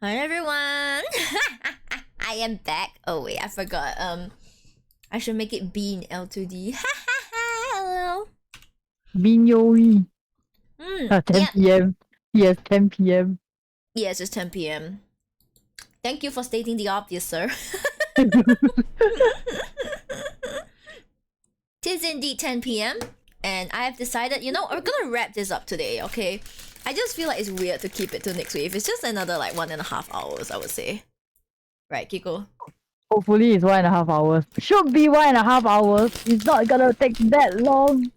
Hi everyone! I am back. Oh wait, I forgot. I should make it Bean L2D. Hello. Bean Yoi. 10 yeah. p.m. Yes, 10 p.m. Yes, it's 10 p.m. Thank you for stating the obvious, sir. Tis indeed 10 p.m. and I have decided, we're gonna wrap this up today, okay? I just feel like it's weird to keep it till next week. If it's just another like 1.5 hours, I would say. Right, Kiko? Hopefully it's 1.5 hours. Should be 1.5 hours. It's not gonna take that long.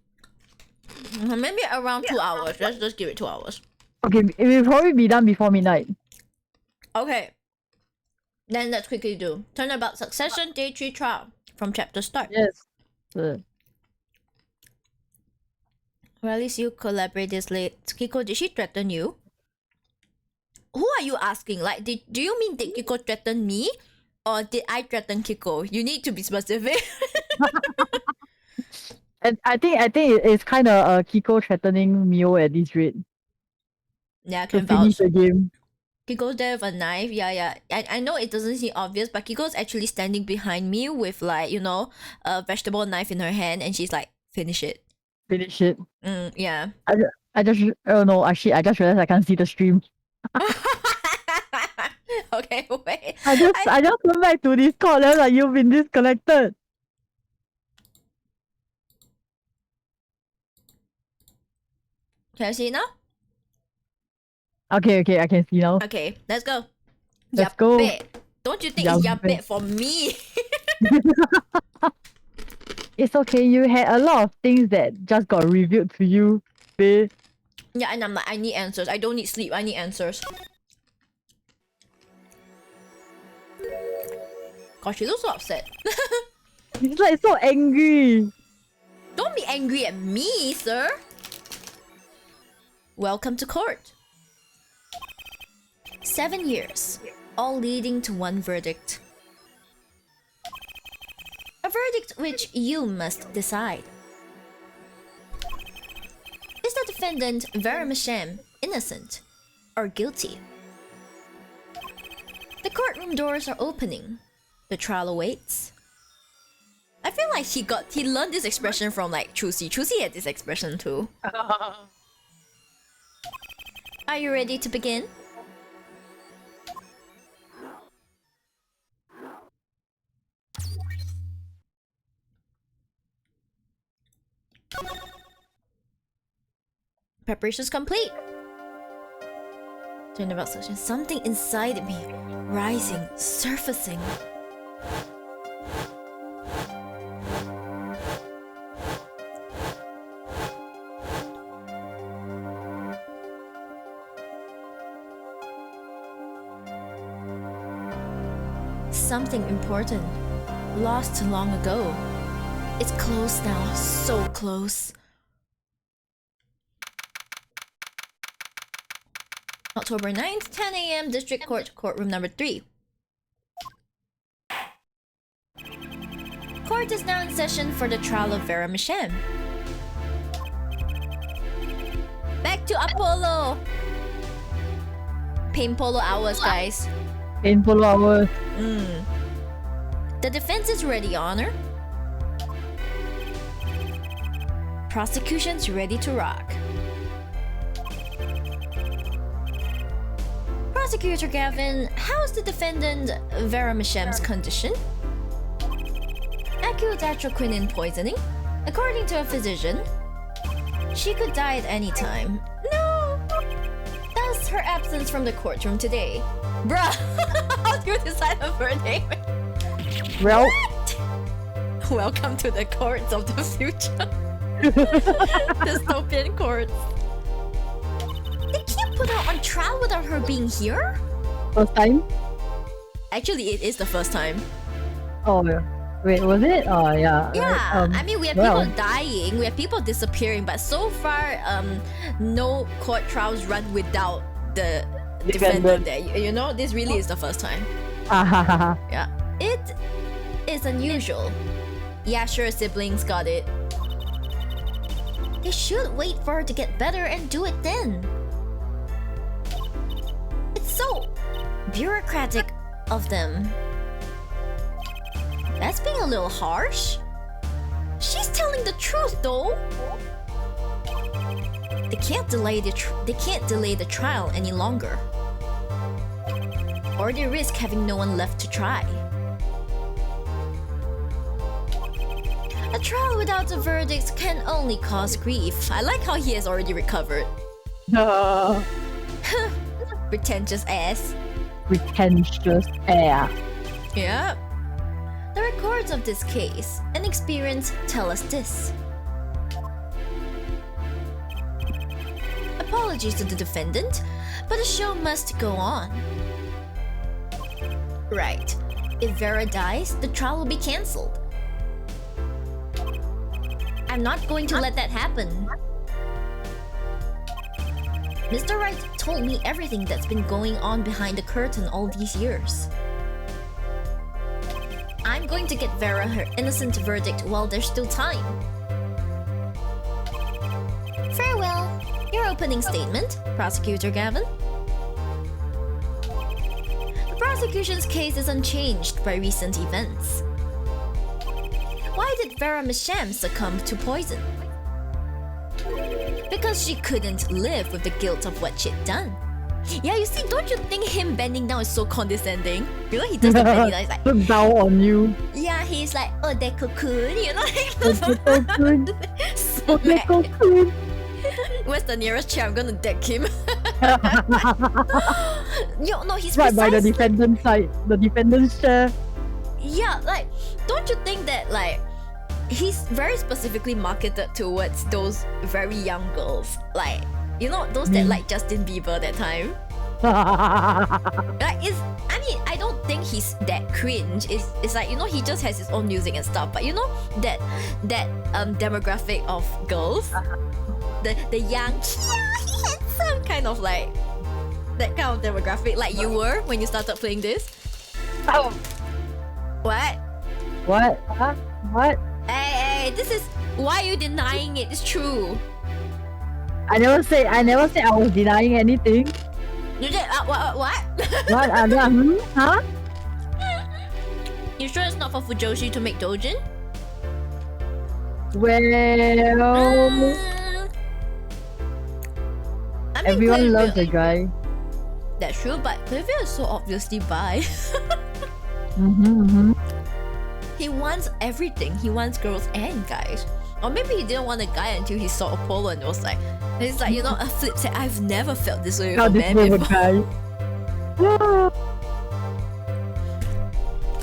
Maybe around 2 hours. Let's just give it 2 hours. Okay, it will probably be done before midnight. Okay. Then let's quickly do Turnabout Succession Day 3 trial from chapter start. Yes. Well, at least you collaborate this late. Kiko, did she threaten you? Who are you asking? Like, do you mean did Kiko threaten me? Or did I threaten Kiko? You need to be specific. And I think it's kind of Kiko threatening Mio at this rate. Yeah, I to can finish vouch. the game. Kiko's there with a knife. Yeah. I know it doesn't seem obvious, but Kiko's actually standing behind me with like, a vegetable knife in her hand, and she's like, finish it. Finish it. Yeah. I just oh no, actually I just realized I can't see the stream. Okay, wait. I just went back to Discord and like you've been disconnected. Can I see it now? Okay, I can see now. Okay, let's go. Let's go. Don't you think it's Yapet for me? It's okay, you had a lot of things that just got revealed to you, babe. Yeah, and I'm like, I need answers. I don't need sleep, I need answers. Gosh, she looks so upset. He's like so angry. Don't be angry at me, sir. Welcome to court. 7 years, all leading to one verdict. A verdict which you must decide. Is the defendant Veramasham innocent or guilty? The courtroom doors are opening. The trial awaits. I feel like he learned this expression from like Chusi. Chusi had this expression too. Are you ready to begin? Preparations complete. Turnabout session. Something inside me, rising, surfacing. Something important, lost long ago. It's close now, so close. October 9th, 10 a.m. District Court, courtroom number 3. Court is now in session for the trial of Veramasham. Back to Apollo! Pain Polo hours, guys. Painful hours. The defense is ready, Honor. Prosecution's ready to rock. Prosecutor Gavin, how's the defendant Veramasham's condition? Acute atrocinin poisoning. According to a physician, she could die at any time. No! Thus, her absence from the courtroom today. Bruh! How do you decide on her name? Well, Welcome to the courts of the future. Dystopian courts. They can't put her on trial without her being here? first time? Actually, it is the first time. Oh yeah. Wait, was it? Oh yeah. Yeah, I mean, we have people dying, we have people disappearing, but so far, no court trials run without the defendant there. You know, this really is the first time. Yeah. It is unusual. Yeah, sure, siblings got it. They should wait for her to get better and do it then. It's so bureaucratic of them. That's being a little harsh. She's telling the truth, though. They can't delay the trial any longer, or they risk having no one left to try. A trial without a verdict can only cause grief. I like how he has already recovered. Pretentious ass. Pretentious ass. Yeah. The records of this case and experience tell us this. Apologies to the defendant, but the show must go on. Right. If Vera dies, the trial will be cancelled. I'm not going to let that happen. Mr. Wright told me everything that's been going on behind the curtain all these years. I'm going to get Vera her innocent verdict while there's still time. Farewell. Your opening statement, Prosecutor Gavin. The prosecution's case is unchanged by recent events. Why did Vera Misham succumb to poison? Because she couldn't live with the guilt of what she'd done. Yeah, you see, don't you think him bending down is so condescending? You know, he does the bending down, he's like... Look down on you. Yeah, he's like, oh, that cocoon, you know? Cocoon. Where's the nearest chair? I'm gonna deck him. Yo, no, he's right by the defendant's side. The defendant's chair. Yeah, like, don't you think that, like, he's very specifically marketed towards those very young girls? Like, you know, those that like Justin Bieber that time? Like, I mean, I don't think he's that cringe. It's like, you know, he just has his own music and stuff. But you know, that demographic of girls, the young, handsome kind of like, that kind of demographic, like you were when you started playing this. Oh. What? What? Huh? What? Hey, this is why are you denying it? It's true. I never said I was denying anything. You did what? What? Huh? You sure it's not for Fujoshi to make Dojin? Well, I mean, everyone loves the guy. That's true, but Cliffy is so obviously bi. He wants everything. He wants girls and guys. Or maybe he didn't want a guy until he saw Apollo and was like, it's like, you know, a flip side. I've never felt this way with a man before. Guy.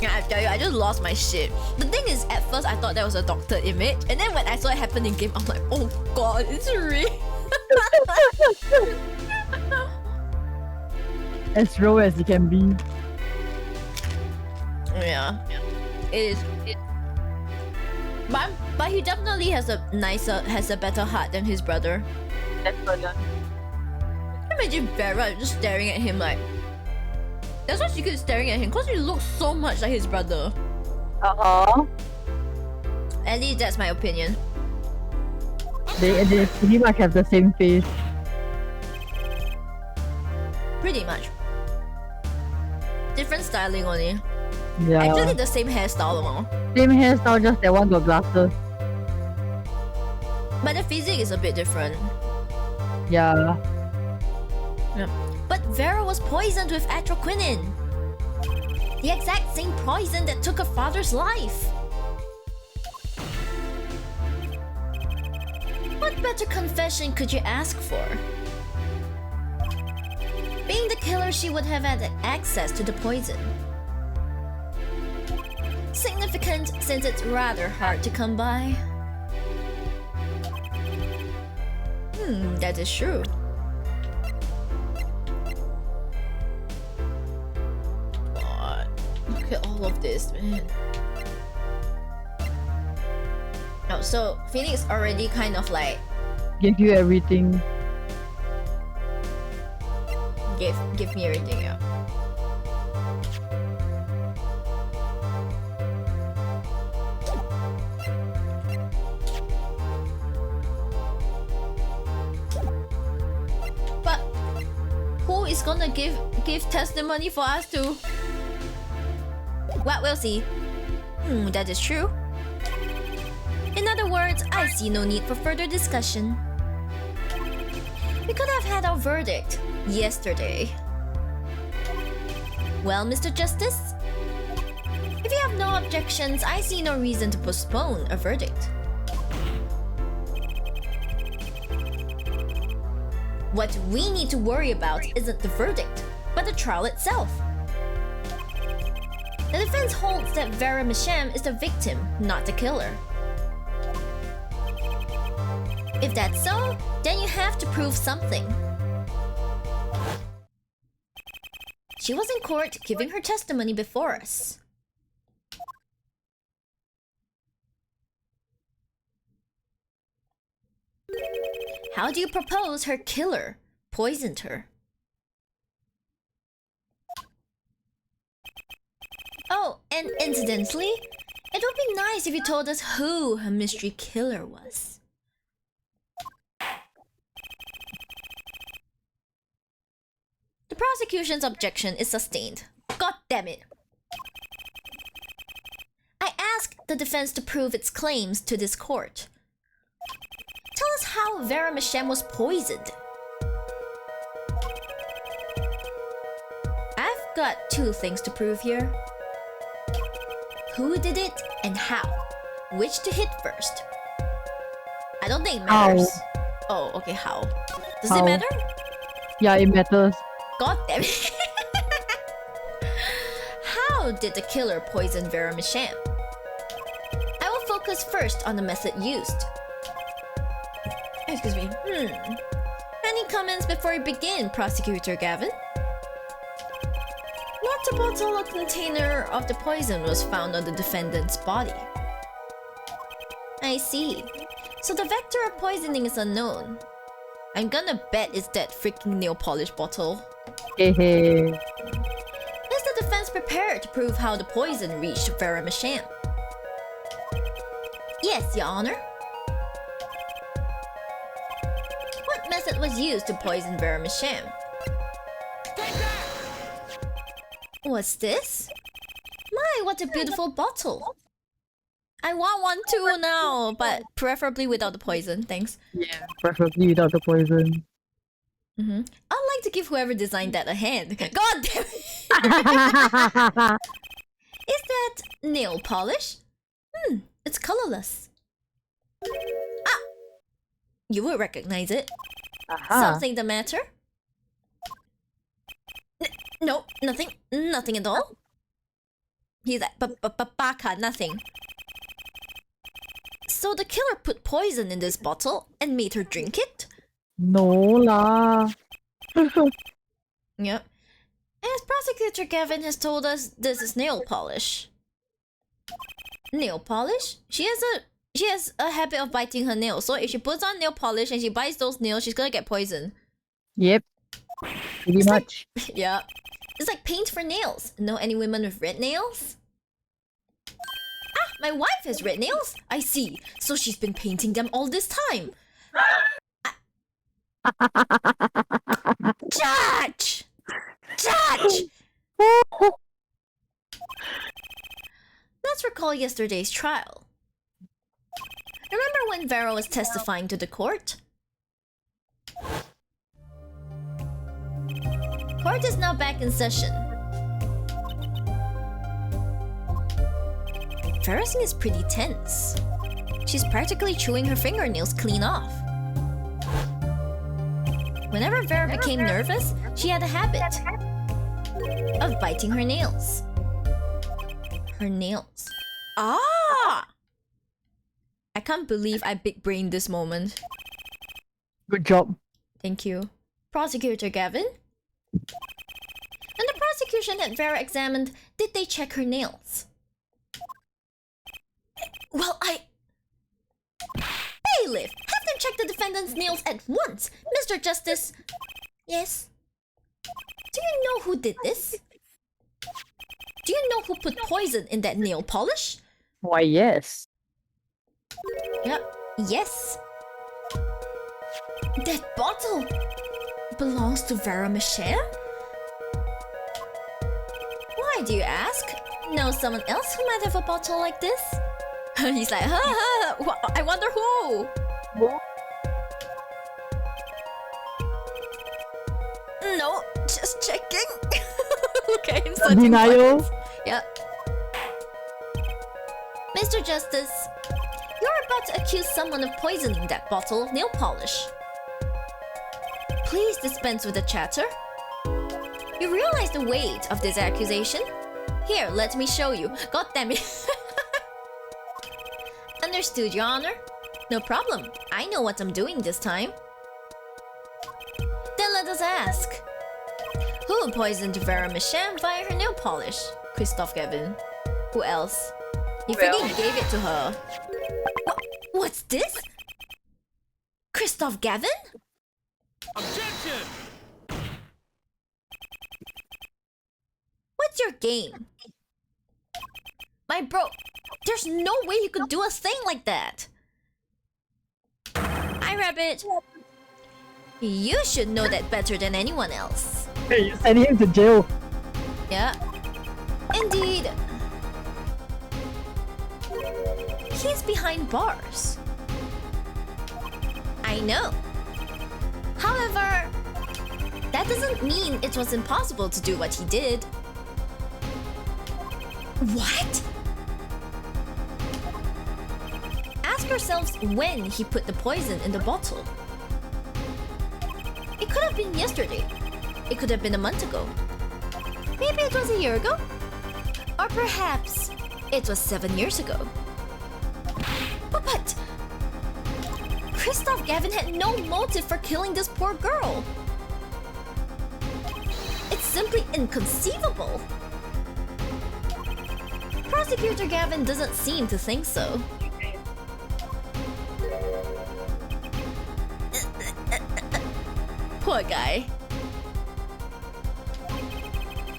Yeah, I tell you, I just lost my shit. The thing is, at first I thought that was a doctored image, and then when I saw it happen in game, I'm like, oh god, it's real. As raw as it can be. Yeah, it is. But he definitely has a better heart than his brother. Definitely. Imagine Vera just staring at him like. That's why she keeps staring at him, because he looks so much like his brother. At least that's my opinion. They pretty much have the same face. Pretty much. Different styling only. Yeah. Actually the same hairstyle though. Same hairstyle, just that one got glasses. But the physique is a bit different. Yeah. But Vera was poisoned with atroquinin. The exact same poison that took her father's life. What better confession could you ask for? Being the killer, she would have had access to the poison. Significant, since it's rather hard to come by. That is true. God, look at all of this, man. Oh, so Phoenix already kind of like Give you everything. give me everything, yeah. is gonna give testimony for us to... Well, we'll see. That is true. In other words, I see no need for further discussion. We could have had our verdict yesterday. Well, Mr. Justice? If you have no objections, I see no reason to postpone a verdict. What we need to worry about isn't the verdict, but the trial itself. The defense holds that Vera Masham is the victim, not the killer. If that's so, then you have to prove something. She was in court giving her testimony before us. How do you propose her killer poisoned her? Oh, and incidentally, it would be nice if you told us who her mystery killer was. The prosecution's objection is sustained. God damn it. I asked the defense to prove its claims to this court. Tell us how Vera Masham was poisoned. I've got two things to prove here. Who did it and how? Which to hit first? I don't think it matters. Oh, okay, how? Does it matter? Yeah, it matters. God damn it. How did the killer poison Vera Masham? I will focus first on the method used. Excuse me. Any comments before we begin, Prosecutor Gavin? Not a bottle or container of the poison was found on the defendant's body. I see. So the vector of poisoning is unknown. I'm gonna bet it's that freaking nail polish bottle. Is the defense prepared to prove how the poison reached Vera Masham? Yes, Your Honor. What method was used to poison Vera Masham? What's this? My, what a beautiful bottle. I want one too now, but preferably without the poison, thanks. Yeah, preferably without the poison. I'd like to give whoever designed that a hand. God damn it! Is that nail polish? It's colorless. Ah! You would recognize it. Something the matter? No, nothing. Nothing at all. He's like, baka, nothing. So the killer put poison in this bottle and made her drink it? No lah. Yep. As Prosecutor Gavin has told us, this is nail polish. Nail polish? She has a habit of biting her nails, so if she puts on nail polish and she bites those nails, she's gonna get poisoned. Yep. Pretty much. Yeah. It's like paint for nails. Know any women with red nails? Ah, my wife has red nails. I see. So she's been painting them all this time. Judge! Judge! Let's recall yesterday's trial. Remember when Vera was testifying to the court? Court is now back in session. Vera is pretty tense. She's practically chewing her fingernails clean off. Whenever Vera became nervous, she had a habit of biting her nails. Her nails. Ah! I can't believe I big-brained this moment. Good job. Thank you. Prosecutor Gavin? When the prosecution had Vera examined, did they check her nails? Well, Bailiff! Have them check the defendant's nails at once! Mr. Justice! Yes? Do you know who did this? Do you know who put poison in that nail polish? Why, yes. Yep. Yes. That bottle! belongs to Veramishan? Why do you ask? Know someone else who might have a bottle like this? He's like, I wonder who? No, just checking. Look at him searching. Denial. Yeah. Mr. Justice, you're about to accuse someone of poisoning that bottle of nail polish. Please dispense with the chatter. You realize the weight of this accusation? Here, let me show you. God damn it. Understood, Your Honor. No problem. I know what I'm doing this time. Then let us ask. Who poisoned Veramishan via her nail polish? Christoph Gavin. Who else? You freaking gave it to her. What's this? Christoph Gavin? Objection! What's your game? My bro, there's no way you could do a thing like that. Hi, Rabbit. You should know that better than anyone else. Hey, you sending him to jail. Yeah. Indeed. He's behind bars. I know. However, that doesn't mean it was impossible to do what he did. What? Ask yourselves when he put the poison in the bottle. It could have been yesterday. It could have been a month ago. Maybe it was a year ago. Or perhaps it was 7 years ago. But Christoph Gavin had no motive for killing this poor girl. It's simply inconceivable. Prosecutor Gavin doesn't seem to think so. Poor guy.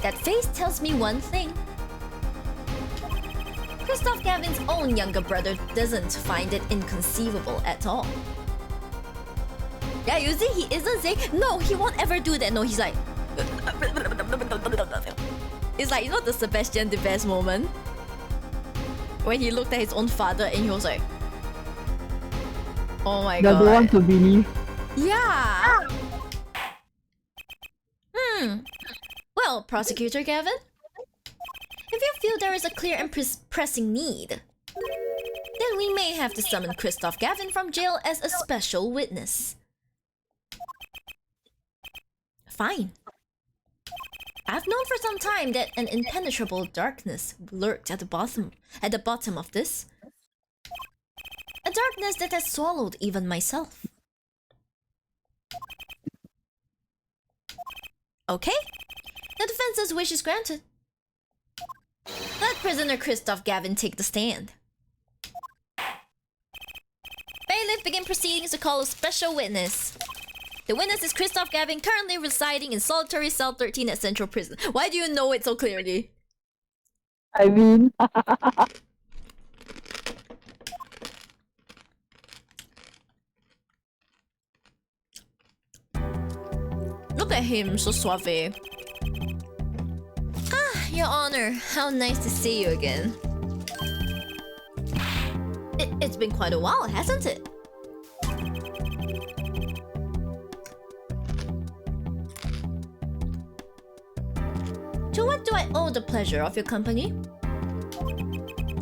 That face tells me one thing. Christoph Gavin's own younger brother doesn't find it inconceivable at all. Yeah, you see, he isn't saying, no, he won't ever do that. No, he's like... It's like, you know the Sebastian the Best moment? When he looked at his own father and he was like... Oh my god. The one to believe. Yeah! Well, Prosecutor Gavin? If you feel there is a clear and pressing need, then we may have to summon Christoph Gavin from jail as a special witness. Fine. I've known for some time that an impenetrable darkness lurked at the bottom of this. A darkness that has swallowed even myself. Okay? The defense's wish is granted. Let prisoner Christoph Gavin take the stand. Bailiff, begin proceedings to call a special witness. The witness is Christoph Gavin, currently residing in solitary cell 13 at Central Prison. Why do you know it so clearly? I mean... Look at him, so suave. Ah, Your Honor, how nice to see you again. It's been quite a while, hasn't it? To what do I owe the pleasure of your company?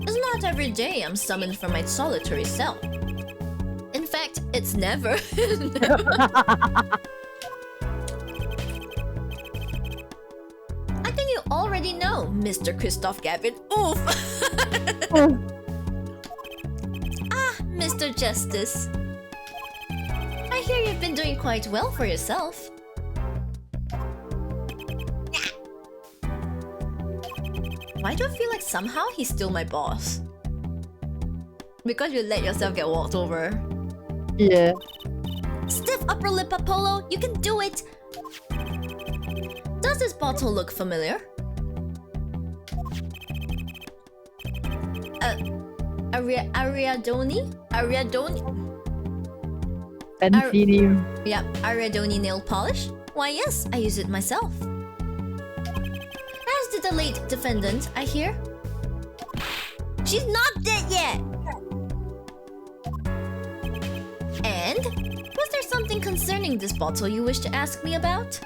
It's not every day I'm summoned from my solitary cell. In fact, it's never. I think you already know, Mr. Christoph Gavin. Oof! Ah, Mr. Justice. I hear you've been doing quite well for yourself. Why do I feel like somehow he's still my boss? Because you let yourself get walked over. Yeah. Stiff upper lip, Apollo! You can do it! Does this bottle look familiar? Ariadone? Fancy name. Yeah, Ariadone nail polish? Why yes, I use it myself. As did the late defendant, I hear. She's not dead yet! And? Was there something concerning this bottle you wish to ask me about?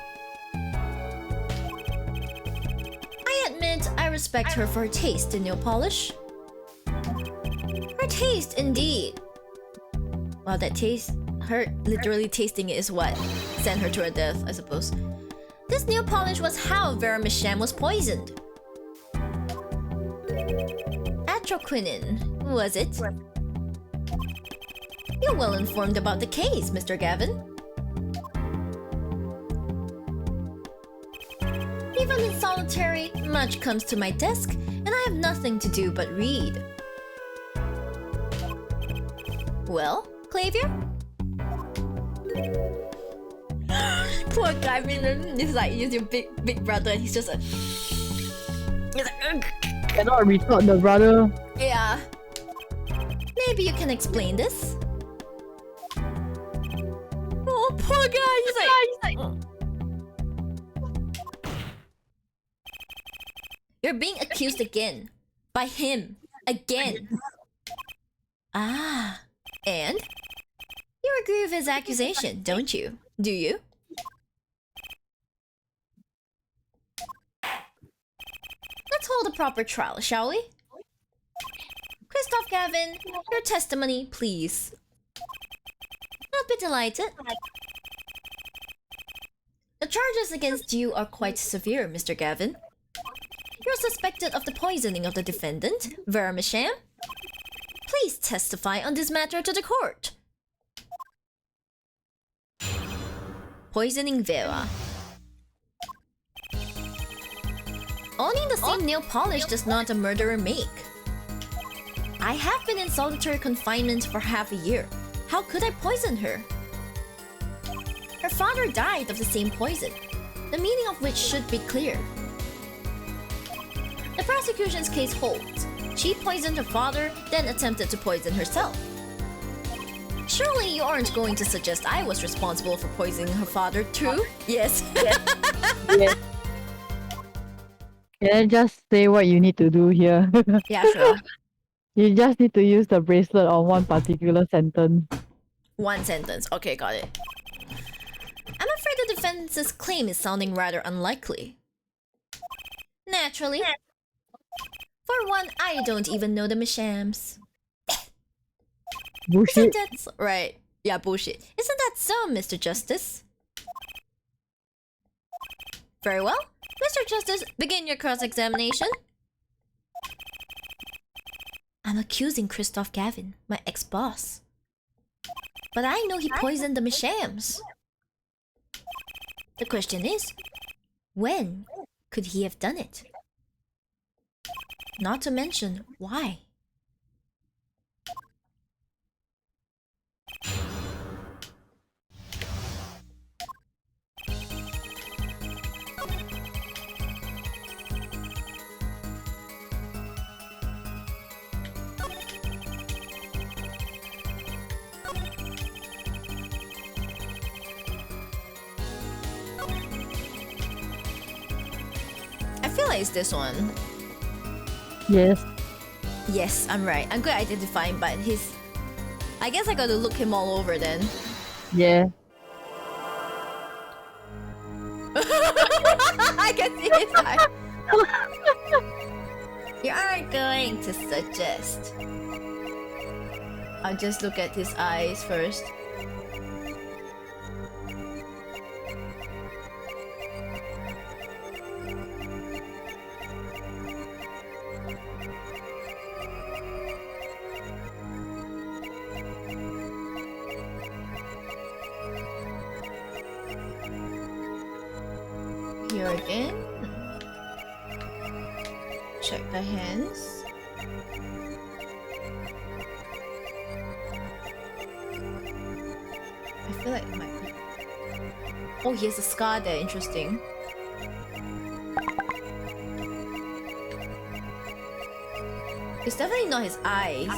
I admit I respect her for her taste in nail polish. Her taste, indeed. Well, that taste... her literally tasting it is what sent her to her death, I suppose. This nail polish was how Vermisham was poisoned. Atroquinin, was it? You're well informed about the case, Mr. Gavin. Even in solitary, much comes to my desk, and I have nothing to do but read. Well, Clavier? Poor guy, I mean, he's like, he's your big brother, and he's just a... He's like, ugh. Cannot retort the brother. Yeah. Maybe you can explain this? Oh, poor guy, he's like... You're being accused again. By him. Again. Ah. And? You agree with his accusation, don't you? Do you? Let's hold a proper trial, shall we? Christoph Gavin, your testimony, please. I'll be delighted. The charges against you are quite severe, Mr. Gavin. You're suspected of the poisoning of the defendant, Vermisham. Please testify on this matter to the court. Poisoning Vera. Owning the same nail polish does not a murderer make. I have been in solitary confinement for half a year. How could I poison her? Her father died of the same poison, the meaning of which should be clear. The prosecution's case holds. She poisoned her father, then attempted to poison herself. Surely you aren't going to suggest I was responsible for poisoning her father too? Yes. Yes. Can I just say what you need to do here? Yeah, sure. You just need to use the bracelet on one particular sentence. One sentence. Okay, got it. I'm afraid the defense's claim is sounding rather unlikely. Naturally. For one, I don't even know the Mishams. Bullshit. Isn't that right? Yeah, bullshit. Isn't that so, Mr. Justice? Very well. Mr. Justice, begin your cross-examination. I'm accusing Christoph Gavin, my ex-boss. But I know he poisoned the Mishams. The question is, when could he have done it? Not to mention, why? I feel like it's this one. Yes. Yes, I'm right. I'm good at identifying, but his... I guess I gotta look him all over then. Yeah. I can see his eye. You aren't going to suggest. I'll just look at his eyes first. Here again. Check the hands. I feel like it might be. Oh, he has a scar there. Interesting. It's definitely not his eyes.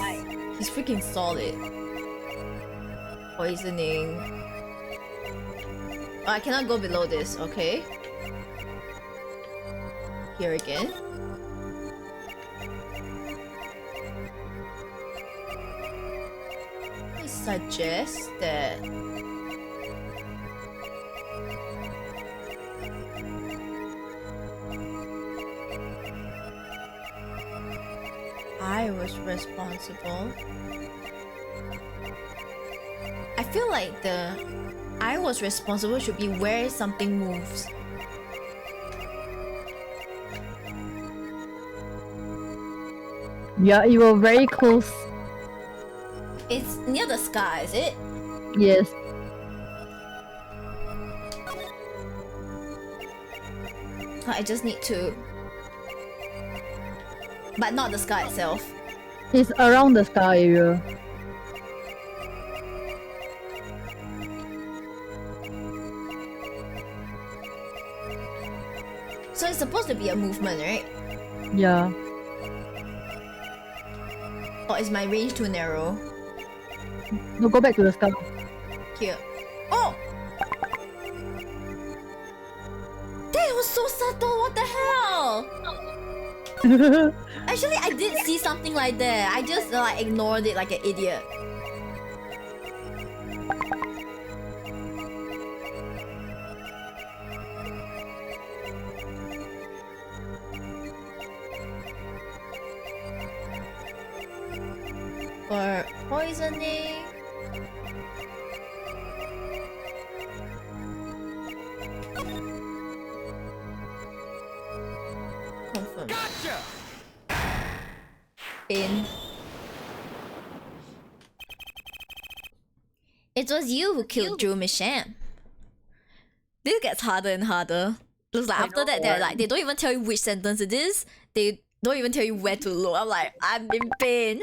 He's freaking solid. Poisoning. Oh, I cannot go below this, okay. Here again. I suggest that I was responsible. I feel like the I was responsible should be where something moves. Yeah, you were very close. It's near the sky, is it? Yes. I just need to... But not the sky itself. It's around the star area. So it's supposed to be a movement, right? Yeah. Or is my range too narrow? No, go back to the star. Here. Oh! That was so subtle, what the hell? Actually, I did see something like that. I just like ignored it like an idiot. For poisoning. Confirm. Gotcha! In. It was you who killed Drew Misham. This gets harder and harder. Looks like after that, they're like, they don't even tell you which sentence it is. They don't even tell you where to look. I'm like, I'm in pain.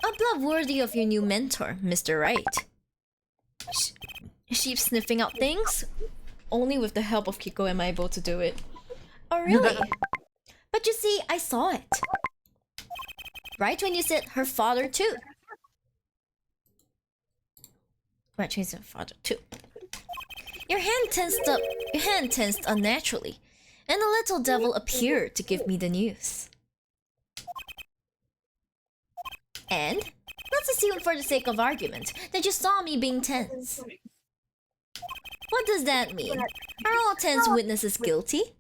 A blood worthy of your new mentor, Mr. Wright. Sheep sniffing out things? Only with the help of Kiko am I able to do it. Oh, really? But you see, I saw it. Right when you said her father too. Right when you said father too. Your hand tensed unnaturally, and the little devil appeared to give me the news. And let's assume for the sake of argument that you saw me being tense. What does that mean? Are all tense witnesses guilty?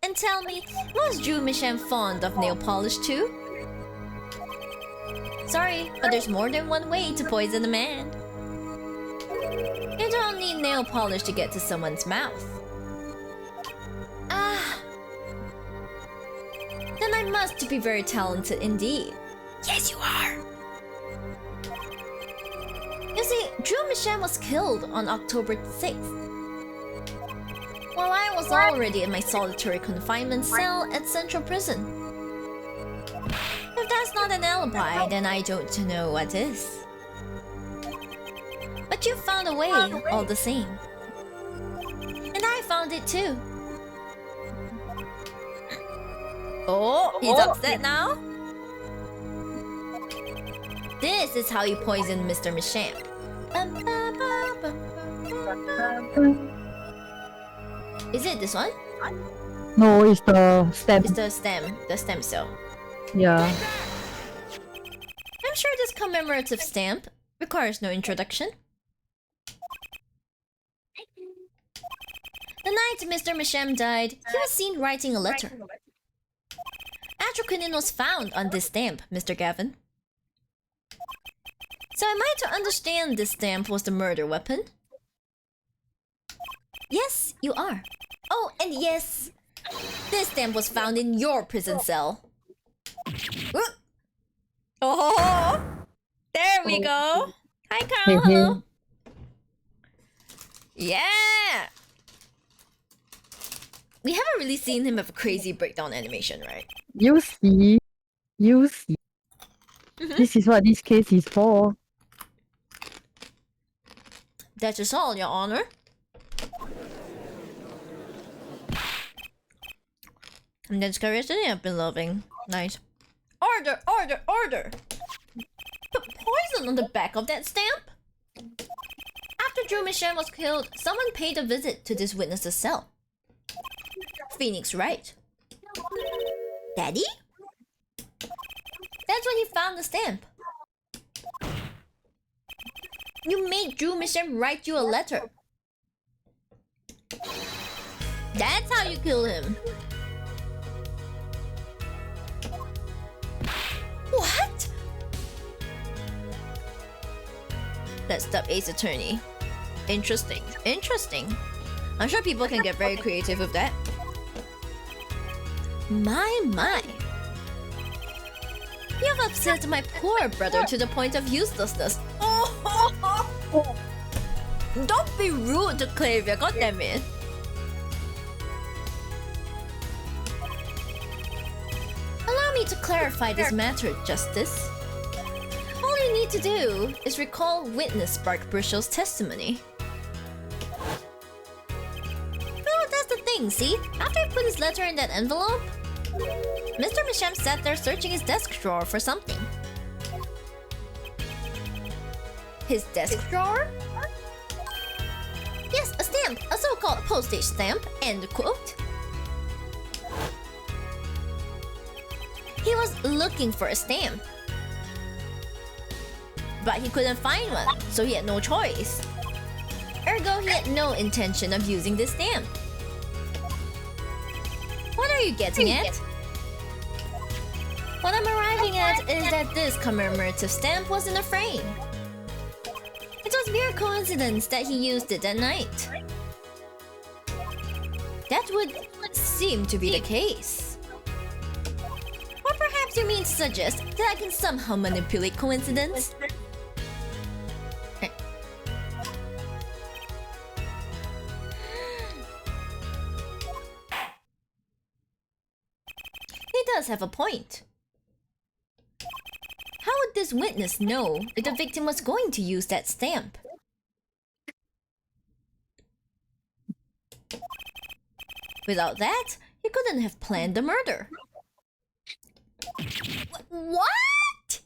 And tell me, was Drew Misham fond of nail polish too? Sorry, but there's more than one way to poison a man. You don't need nail polish to get to someone's mouth. Ah. Then I must be very talented indeed. Yes, you are! You see, Drew Misham was killed on October 6th. While I was already in my solitary confinement cell at Central Prison. If that's not an alibi, then I don't know what is. But you found a way, all the same. And I found it too. Oh, he's upset now? This is how you poisoned Mr. Misham. Is it this one? No, it's the stem. It's the stem cell. Yeah. I'm sure this commemorative stamp requires no introduction. The night Mr. Misham died, he was seen writing a letter. Atropine was found on this stamp, Mr. Gavin. So am I to understand this stamp was the murder weapon? Yes, you are. Oh, and yes, this stamp was found in your prison cell. Oh, there we go. Hi, Carl. Yeah. We haven't really seen him have a crazy breakdown animation, right? You see. You see. This is what this case is for. That is all, Your Honor. And that's curiosity I've been loving. Nice. Order, order, order! But poison on the back of that stamp? After Drew Michelle was killed, someone paid a visit to this witness's cell. Phoenix Wright. Daddy? That's when he found the stamp. You made Drew Michelle write you a letter. That's how you killed him. What? That's the Ace Attorney. Interesting. Interesting. I'm sure people can get very creative with that. My. You've upset my poor brother to the point of uselessness. Oh. Don't be rude to Clavia, goddammit. Allow me to clarify this matter, Justice. All you need to do is recall witness Spark Bristol's testimony. Oh, that's the thing, see? After he put his letter in that envelope, Mr. Misham sat there searching his desk drawer for something. His desk drawer? Yes, a stamp, a so-called postage stamp, end quote. He was looking for a stamp. But he couldn't find one, so he had no choice. Ergo, he had no intention of using this stamp. What are you getting at? What I'm arriving at is that this commemorative stamp was in a frame. It was mere coincidence that he used it that night. That would seem to be the case. Or perhaps you mean to suggest that I can somehow manipulate coincidence? He does have a point. How would this witness know if the victim was going to use that stamp? Without that, he couldn't have planned the murder. What?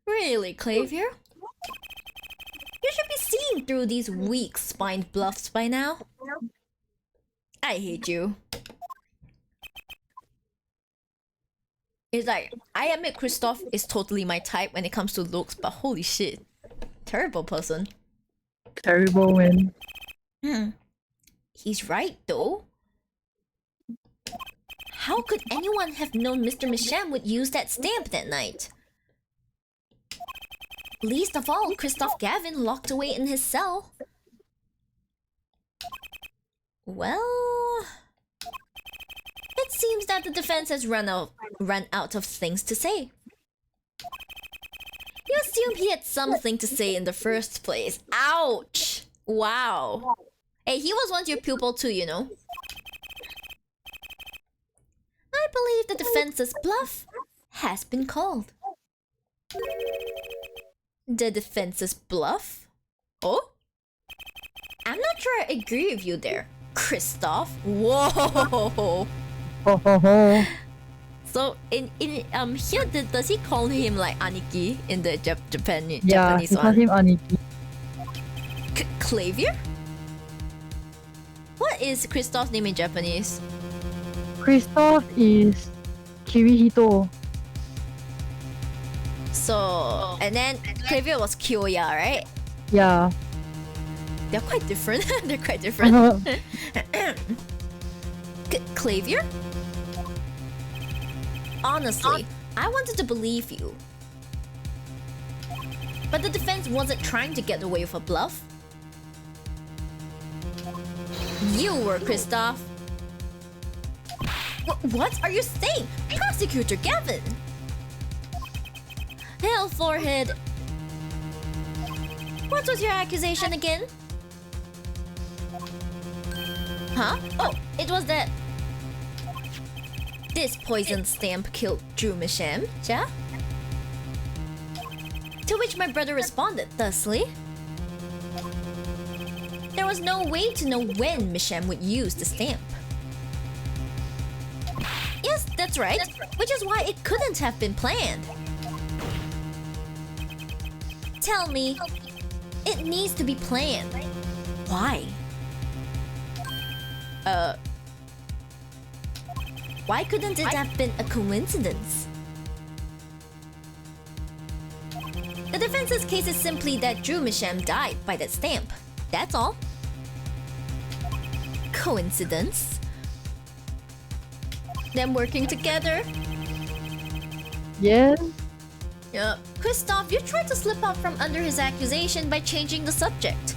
Really, Clavier? You should be seeing through these weak-spined bluffs by now. I hate you. It's like, I admit Christoph is totally my type when it comes to looks, but holy shit. Terrible person. Terrible man. He's right though. How could anyone have known Mr. Misham would use that stamp that night? Least of all, Christoph Gavin locked away in his cell. Well... it seems that the defense has run out of things to say. You assume he had something to say in the first place. Ouch! Wow. Hey, he was once your pupil too, you know. I believe the defense's bluff has been called. The defense's bluff? Oh? I'm not sure I agree with you there, Christoph. Whoa! So in here, does he call him like Aniki in the Japanese one? Yeah, he calls him Aniki. Clavier? What is Christoph's name in Japanese? Christoph is Kirihito. So, and then Clavier was Kyoya, right? Yeah. They're quite different. They're quite different. Clavier? Honestly, I wanted to believe you. But the defense wasn't trying to get away with a bluff. You were, Christoph. What are you saying? Prosecutor Gavin! Hell, forehead. What was your accusation again? Huh? Oh, it was that... this poison stamp killed Drew Misham, yeah? To which my brother responded thusly. There was no way to know when Misham would use the stamp. Yes, that's right. Which is why it couldn't have been planned. tell me, it needs to be planned. Why? Why couldn't it have been a coincidence? The defense's case is simply that Drew Misham died by that stamp. That's all. Coincidence? Them working together? Yes. Kristoff, you tried to slip out from under his accusation by changing the subject.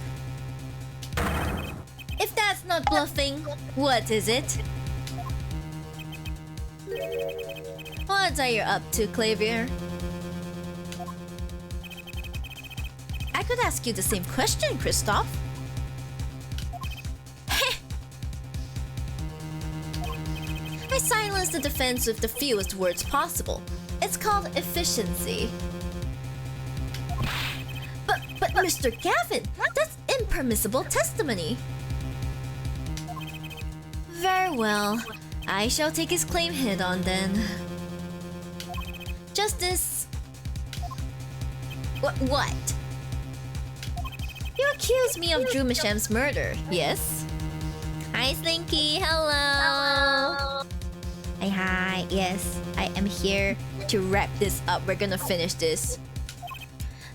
If that's not bluffing, what is it? What are you up to, Clavier? I could ask you the same question, Kristoff. I silenced the defense with the fewest words possible. It's called efficiency. But Mr. Gavin, that's impermissible testimony. Very well. I shall take his claim head on then. Justice... What? You accuse me of Drew Misham's murder, yes? Hi, Slinky. Hello. Hi. Yes, I am here to wrap this up. We're gonna finish this.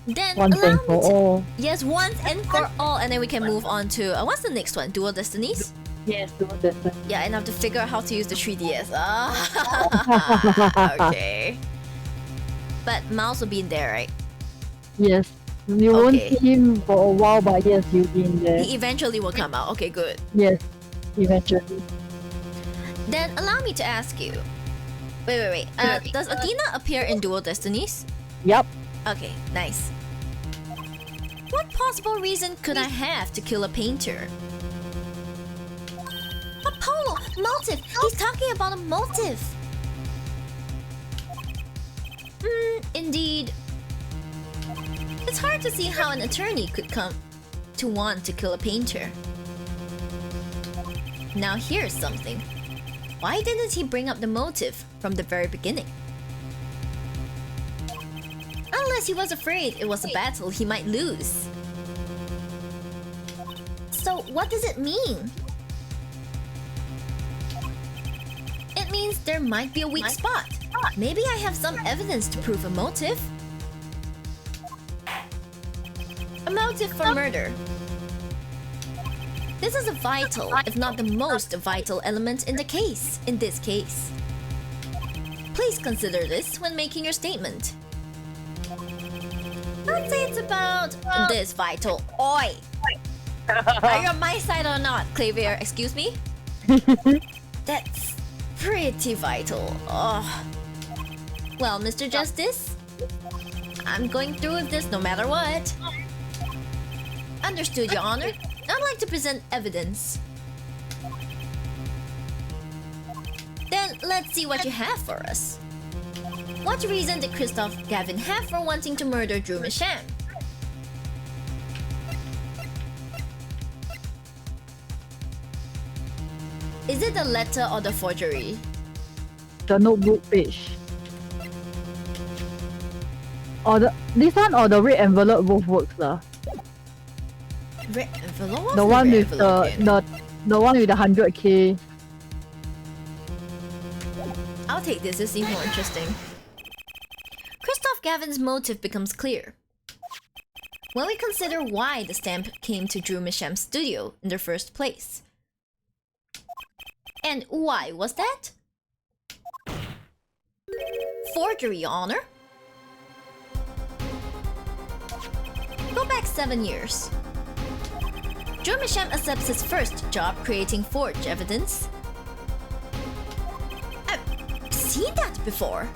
Then Once and for all. Yes, once and for all, and then we can move on to what's the next one? Dual Destinies? Yes, do this. Yeah, and I have to figure out how to use the 3DS. Okay. But Mouse will be in there, right? Yes. You won't see him for a while, but yes, you'll be in there. He eventually will come out. Okay, good. Yes, eventually. Then allow me to ask you. Wait. Does Athena appear in Dual Destinies? Yep. Okay, nice. What possible reason could I have to kill a painter? Apollo! Motive! He's talking about a motive! Indeed. It's hard to see how an attorney could come to want to kill a painter. Now here's something. Why didn't he bring up the motive from the very beginning? Unless he was afraid it was a battle he might lose. So what does it mean? It means there might be a weak spot. Maybe I have some evidence to prove a motive. A motive for murder. This is a vital, if not the most vital element in the case, in this case. Please consider this when making your statement. I'd say it's about this vital. Oi! Are you on my side or not, Clavier? Excuse me? That's pretty vital. Oh. Well, Mr. Justice, I'm going through with this no matter what. Understood, Your Honor. I'd like to present evidence. Then let's see what you have for us. What reason did Kristoff Gavin have for wanting to murder Drew Misham? Is it the letter or the forgery? The notebook page. Or this one or the red envelope both works lah. Red envelope? The one with the one with the 100k. I'll take this. This seems more interesting. Kristoff Gavin's motive becomes clear when we consider why the stamp came to Drew Misham's studio in the first place. And why was that? Forgery, Your Honor. Go back 7 years. Drew Misham accepts his first job creating forged evidence. I've seen that before.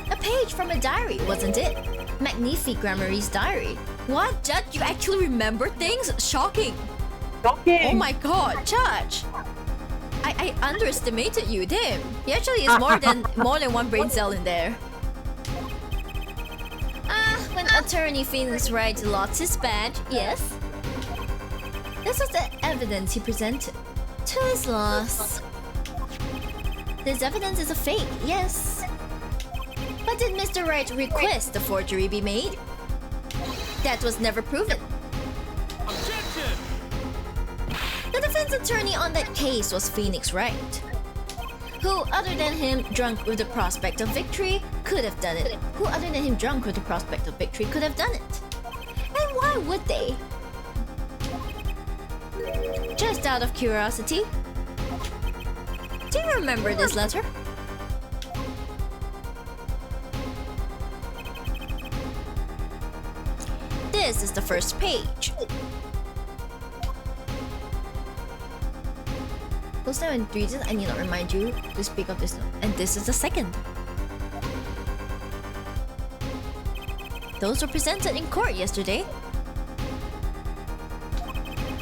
A page from a diary, wasn't it? Magnifique Gramarie's diary. What, Judge? You actually remember things? Shocking. Oh my god, Judge. I underestimated you. Damn. He actually is more than one brain cell in there. When Attorney Phoenix Wright lost his badge, yes. This was the evidence he presented to his loss. This evidence is a fake, yes. But did Mr. Wright request the forgery be made? That was never proven. Objection! The defense attorney on that case was Phoenix Wright. Who, other than him, drunk with the prospect of victory, could have done it? Who, other than him, drunk with the prospect of victory, could have done it? And why would they? Just out of curiosity, do you remember this letter? This is the first page. Those 7 reasons I need not remind you to speak of this. And this is the second. Those were presented in court yesterday.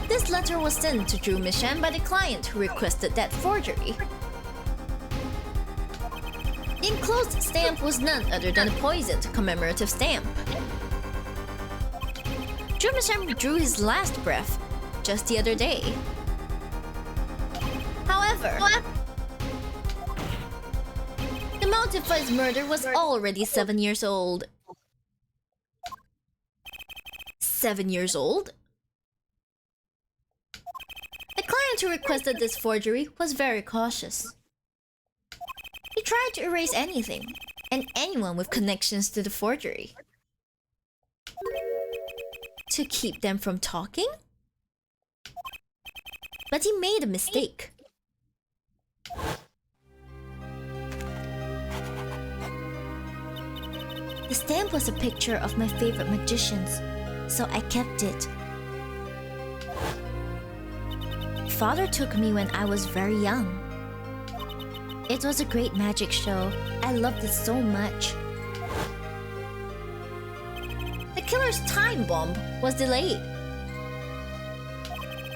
This letter was sent to Drew Michan by the client who requested that forgery. The enclosed stamp was none other than a poisoned commemorative stamp. Drew Michan drew his last breath just the other day. However, the motive for his murder was already 7 years old. 7 years old? The client who requested this forgery was very cautious. He tried to erase anything and anyone with connections to the forgery. To keep them from talking? But he made a mistake. The stamp was a picture of my favorite magicians, so I kept it. Father took me when I was very young. It was a great magic show. I loved it so much. The killer's time bomb was delayed.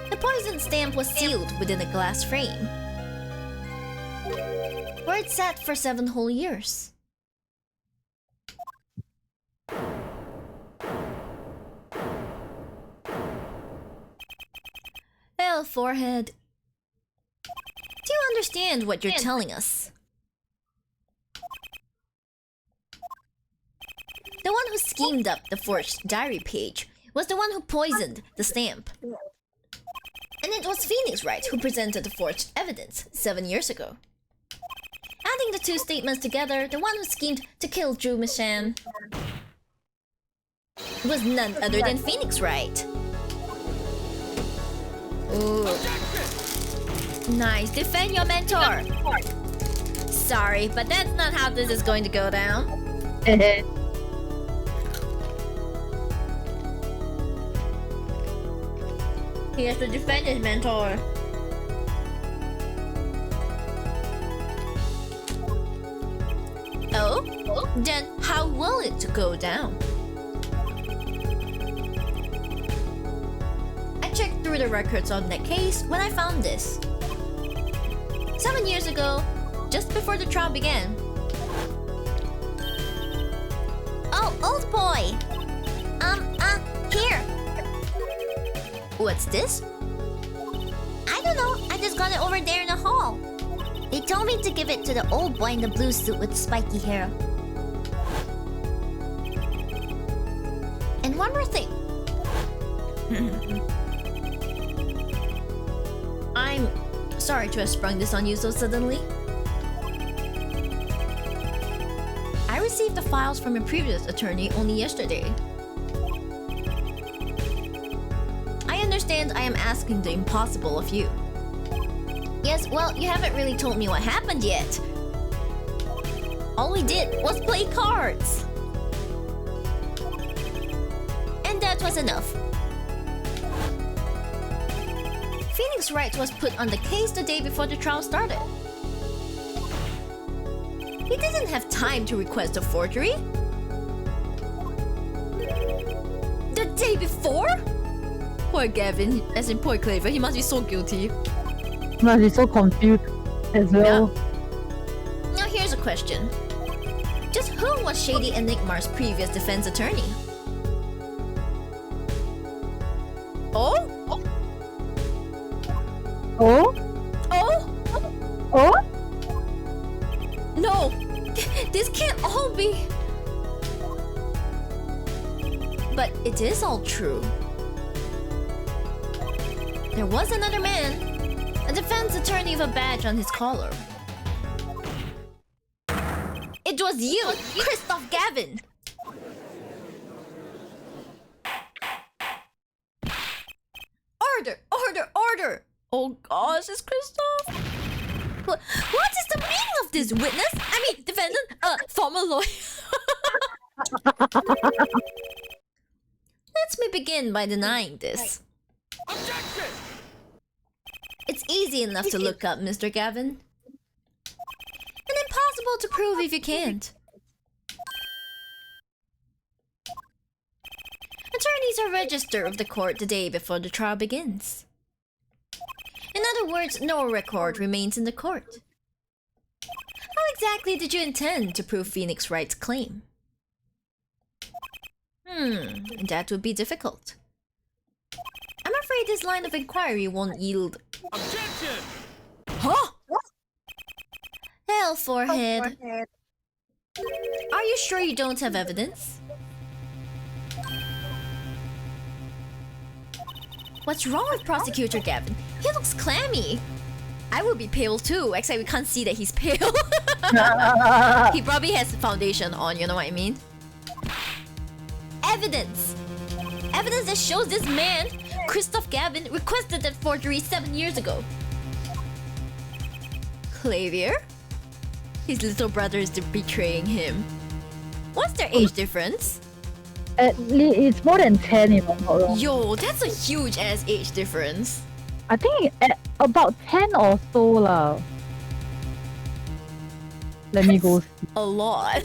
The poison stamp was sealed within a glass frame, where it sat for 7 whole years. Well, forehead. Do you understand what you're telling us? The one who schemed up the forged diary page was the one who poisoned the stamp. And it was Phoenix Wright who presented the forged evidence 7 years ago. Adding the two statements together, the one who schemed to kill Drew Michan was none other than Phoenix Wright. Ooh. Nice, defend your mentor! Sorry, but that's not how this is going to go down. He has to defend his mentor. Oh? Then how will it go down? I checked through the records on that case when I found this. 7 years ago, just before the trial began. Oh, old boy! Here! What's this? I don't know, I just got it over there in the hall. They told me to give it to the old boy in the blue suit with spiky hair. And one more thing. I'm sorry to have sprung this on you so suddenly. I received the files from a previous attorney only yesterday. I understand I am asking the impossible of you. Yes, well, you haven't really told me what happened yet. All we did was play cards. And that was enough. Phoenix Wright was put on the case the day before the trial started. He didn't have time to request a forgery. The day before? Poor Gavin, as in poor Claver, he must be so guilty. Must be so confused as well. Yeah. Now here's a question. Just who was Shady Enigmar's previous defense attorney? Oh? Oh? Oh? Oh? No! This can't all be... but it is all true. There was another man, a defense attorney with a badge on his collar. It was you, Christoph Gavin! Order! Order! Order! Oh gosh, it's Christoph! What is the meaning of this, witness? I mean, defendant, former lawyer. Let me begin by denying this. Objection! It's easy enough to look up, Mr. Gavin. And impossible to prove if you can't. Attorneys are registered with the court the day before the trial begins. In other words, no record remains in the court. How exactly did you intend to prove Phoenix Wright's claim? That would be difficult. I'm afraid this line of inquiry won't yield. Objection! Huh? Hell, forehead. Are you sure you don't have evidence? What's wrong with Prosecutor Gavin? He looks clammy. I would be pale too, except we can't see that he's pale. He probably has foundation on, you know what I mean? Evidence! Evidence that shows this man, Christoph Gavin, requested that forgery 7 years ago. Clavier? His little brother is betraying him. What's their age difference? It's more than 10 if I'm not wrong. Yo, that's a huge ass age difference. I think about 10 or so lah. Let me go see. A lot.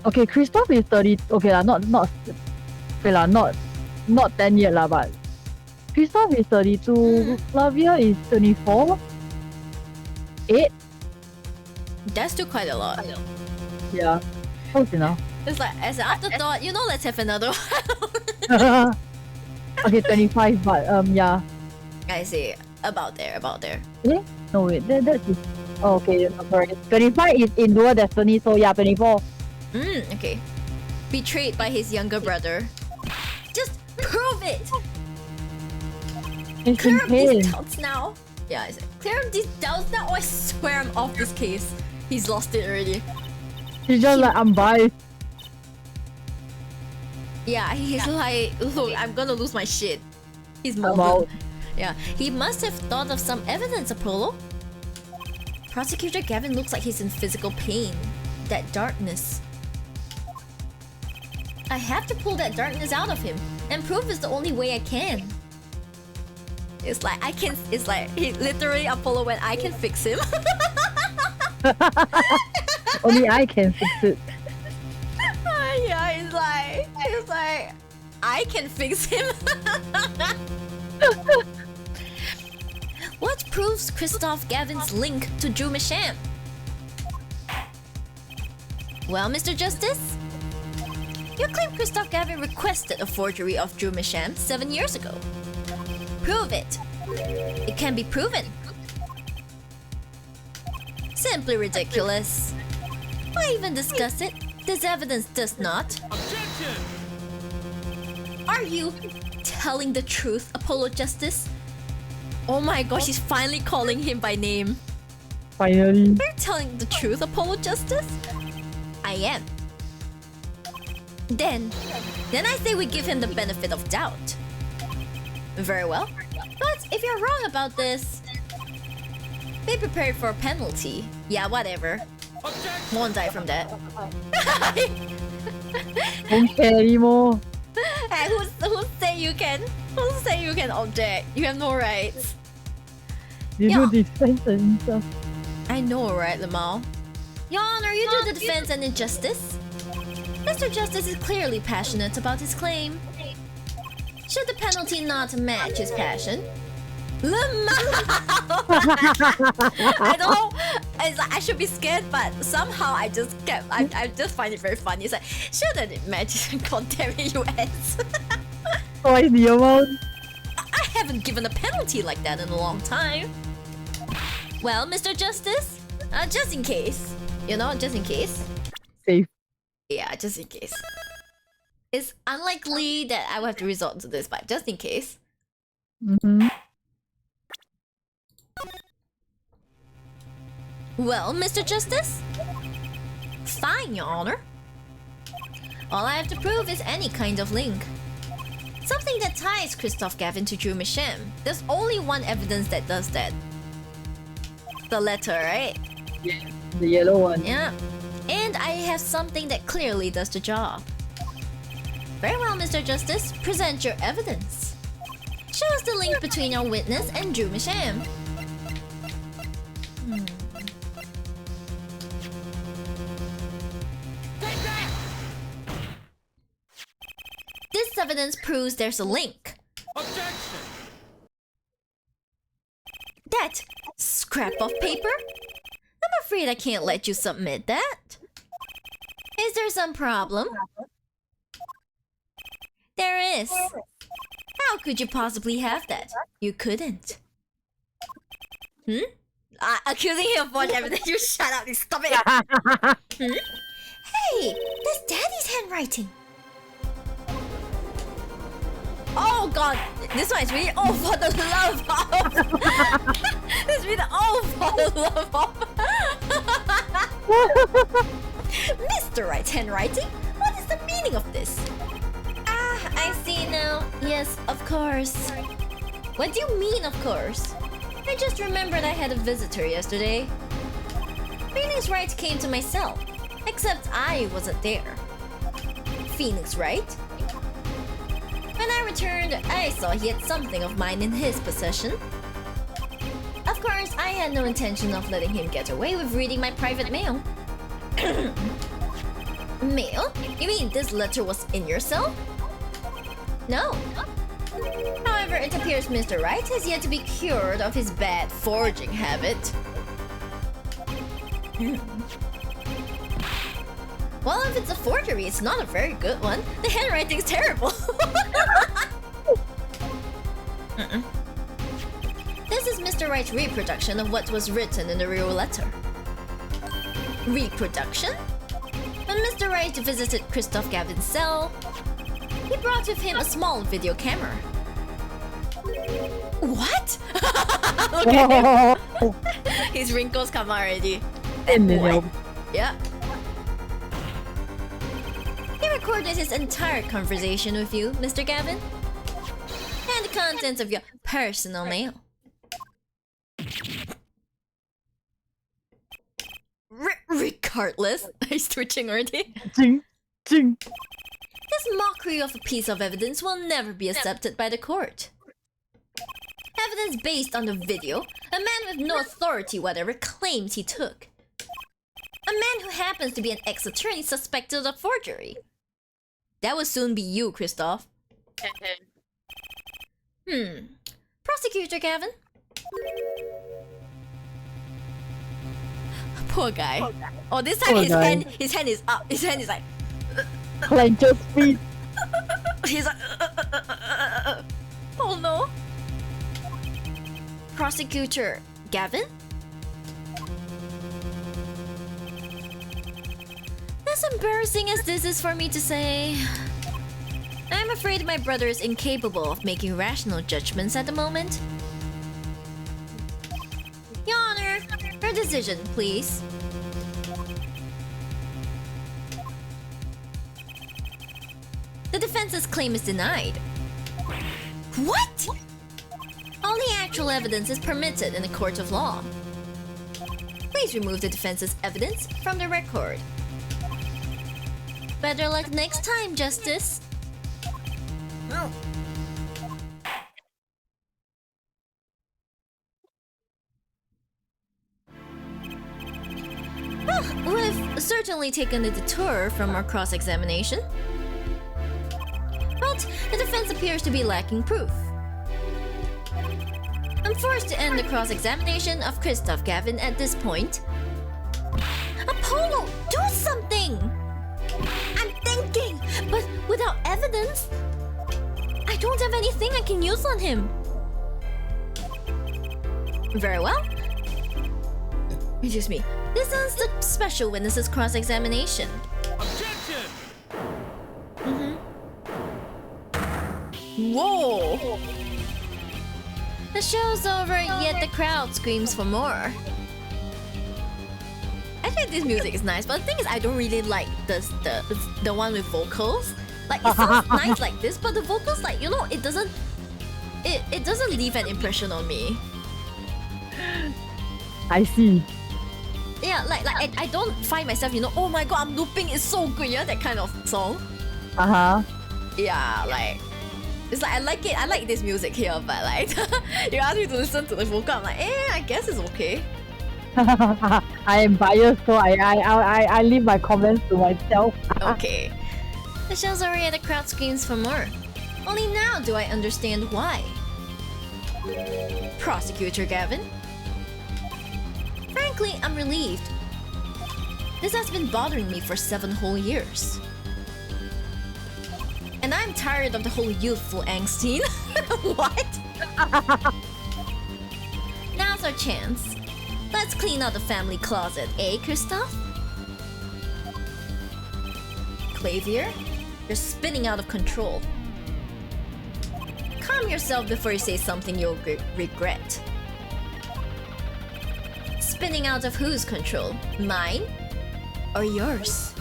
Okay, Christoph is 30. Okay lah, not 10 yet lah, but Christoph is 32. Flavia is 24. 8. That's still quite a lot. Yeah, close enough. It's like, as an afterthought, you know, let's have another one. Okay, 25, but yeah. I see. About there. Eh? No wait, that's it. Oh, okay, no, sorry. 25 is in Dual Destiny, so yeah, 24. Okay. Betrayed by his younger brother. Just prove it! It's Clear up these insane. doubts now. Yeah, I said, clear up these doubts now, or I swear I'm off this case. He's lost it already. He's just like, I'm biased. Yeah, he's like, look, I'm gonna lose my shit. He's I'm molten. out. Yeah, he must have thought of some evidence, Apollo. Prosecutor Gavin looks like he's in physical pain. That darkness. I have to pull that darkness out of him, and proof is the only way I can. It's like, he literally, Apollo, when I can fix him. Only I can fix it. Yeah, he's like, I can fix him. What proves Christoph Gavin's link to Drew Masham? Well, Mr. Justice, you claim Christoph Gavin requested a forgery of Drew Masham 7 years ago. Prove it. It can be proven. Simply ridiculous. Why even discuss it? This evidence does not. Objection! Are you telling the truth, Apollo Justice? Oh my gosh, she's finally calling him by name. Finally. Are you telling the truth, Apollo Justice? I am. Then I say we give him the benefit of doubt. Very well. But if you're wrong about this, be prepared for a penalty. Yeah, whatever. Objection! Won't die from that. Don't care anymore. Hey, who say you can? Who say you can object? You have no rights. You Yeah. do defense and stuff. I know, right, Lamau? Your Honor, you do the defense and injustice. Mr. Justice is clearly passionate about his claim. Should the penalty not match his passion? Lamau! I don't know. It's like, I should be scared, but somehow I just find it very funny. It's like, shouldn't it match? God damn it, US. Twice the amount. I haven't given a penalty like that in a long time. Well, Mr. Justice, just in case. You know, just in case. Safe. Yeah, just in case. It's unlikely that I will have to resort to this, but just in case. Well, Mr. Justice? Fine, Your Honor. All I have to prove is any kind of link. Something that ties Christoph Gavin to Drew Misham. There's only one evidence that does that. The letter, right? Yeah, the yellow one. Yeah. And I have something that clearly does the job. Very well, Mr. Justice. Present your evidence. Show us the link between our witness and Drew Misham. This evidence proves there's a link. Objection! That scrap of paper? I'm afraid I can't let you submit that. Is there some problem? There is. How could you possibly have that? You couldn't. Accusing him of forged evidence. You shut up. You stop it. Hey, that's Daddy's handwriting. Oh God, this one is really all for the love of. This is really all for the love of. Mr. Wright's handwriting? What is the meaning of this? Ah, I see now. Yes, of course. What do you mean, of course? I just remembered I had a visitor yesterday. Phoenix Wright came to my cell, except I wasn't there. Phoenix Wright? When I returned, I saw he had something of mine in his possession. Of course, I had no intention of letting him get away with reading my private mail. Mail? You mean this letter was in your cell? No. However, it appears Mr. Wright has yet to be cured of his bad forging habit. Well, if it's a forgery, it's not a very good one. The handwriting's terrible. This is Mr. Wright's reproduction of what was written in the real letter. Reproduction? When Mr. Wright visited Christoph Gavin's cell, he brought with him a small video camera. What? Look at him. His wrinkles come out already. Yeah. He recorded his entire conversation with you, Mr. Gavin, and the contents of your personal mail. Regardless, he's twitching already. Ching, ching. This mockery of a piece of evidence will never be accepted by the court. Evidence based on the video, a man with no authority whatever claims he took. A man who happens to be an ex-attorney suspected of forgery. That will soon be you, Christoph. Prosecutor Gavin? Poor guy. Oh, this time his hand is up. His hand is like... Clench your feet. He's like... Oh no. Prosecutor Gavin? As embarrassing as this is for me to say, I'm afraid my brother is incapable of making rational judgments at the moment. Your Honor, your decision, please. The defense's claim is denied. What? Only actual evidence is permitted in a court of law. Please remove the defense's evidence from the record. Better luck next time, Justice. No. We've certainly taken a detour from our cross-examination. But the defense appears to be lacking proof. I'm forced to end the cross-examination of Christoph Gavin at this point. Apollo, do something! I'm thinking, but without evidence, I don't have anything I can use on him. Very well. Excuse me. This ends the special witness's cross-examination. Objection! Whoa! The show's over, yet the crowd screams for more. Actually, this music is nice, but the thing is, I don't really like the one with vocals. Like, it sounds nice like this, but the vocals, like, you know, it doesn't leave an impression on me. I see. Yeah, like I don't find myself, you know, oh my god, I'm looping, it's so good, you know, that kind of song. Yeah, like, it's like I like this music here, but like, you ask me to listen to the vocal, I'm like, I guess it's okay. I am biased, so I leave my comments to myself. Okay. The show's over and the crowd screams for more. Only now do I understand why. Prosecutor Gavin? Frankly, I'm relieved. This has been bothering me for 7 whole years. And I'm tired of the whole youthful angst scene. What? Now's our chance. Let's clean out the family closet, eh, Kristoff? Clavier, you're spinning out of control. Calm yourself before you say something you'll regret. Spinning out of whose control? Mine? Or yours?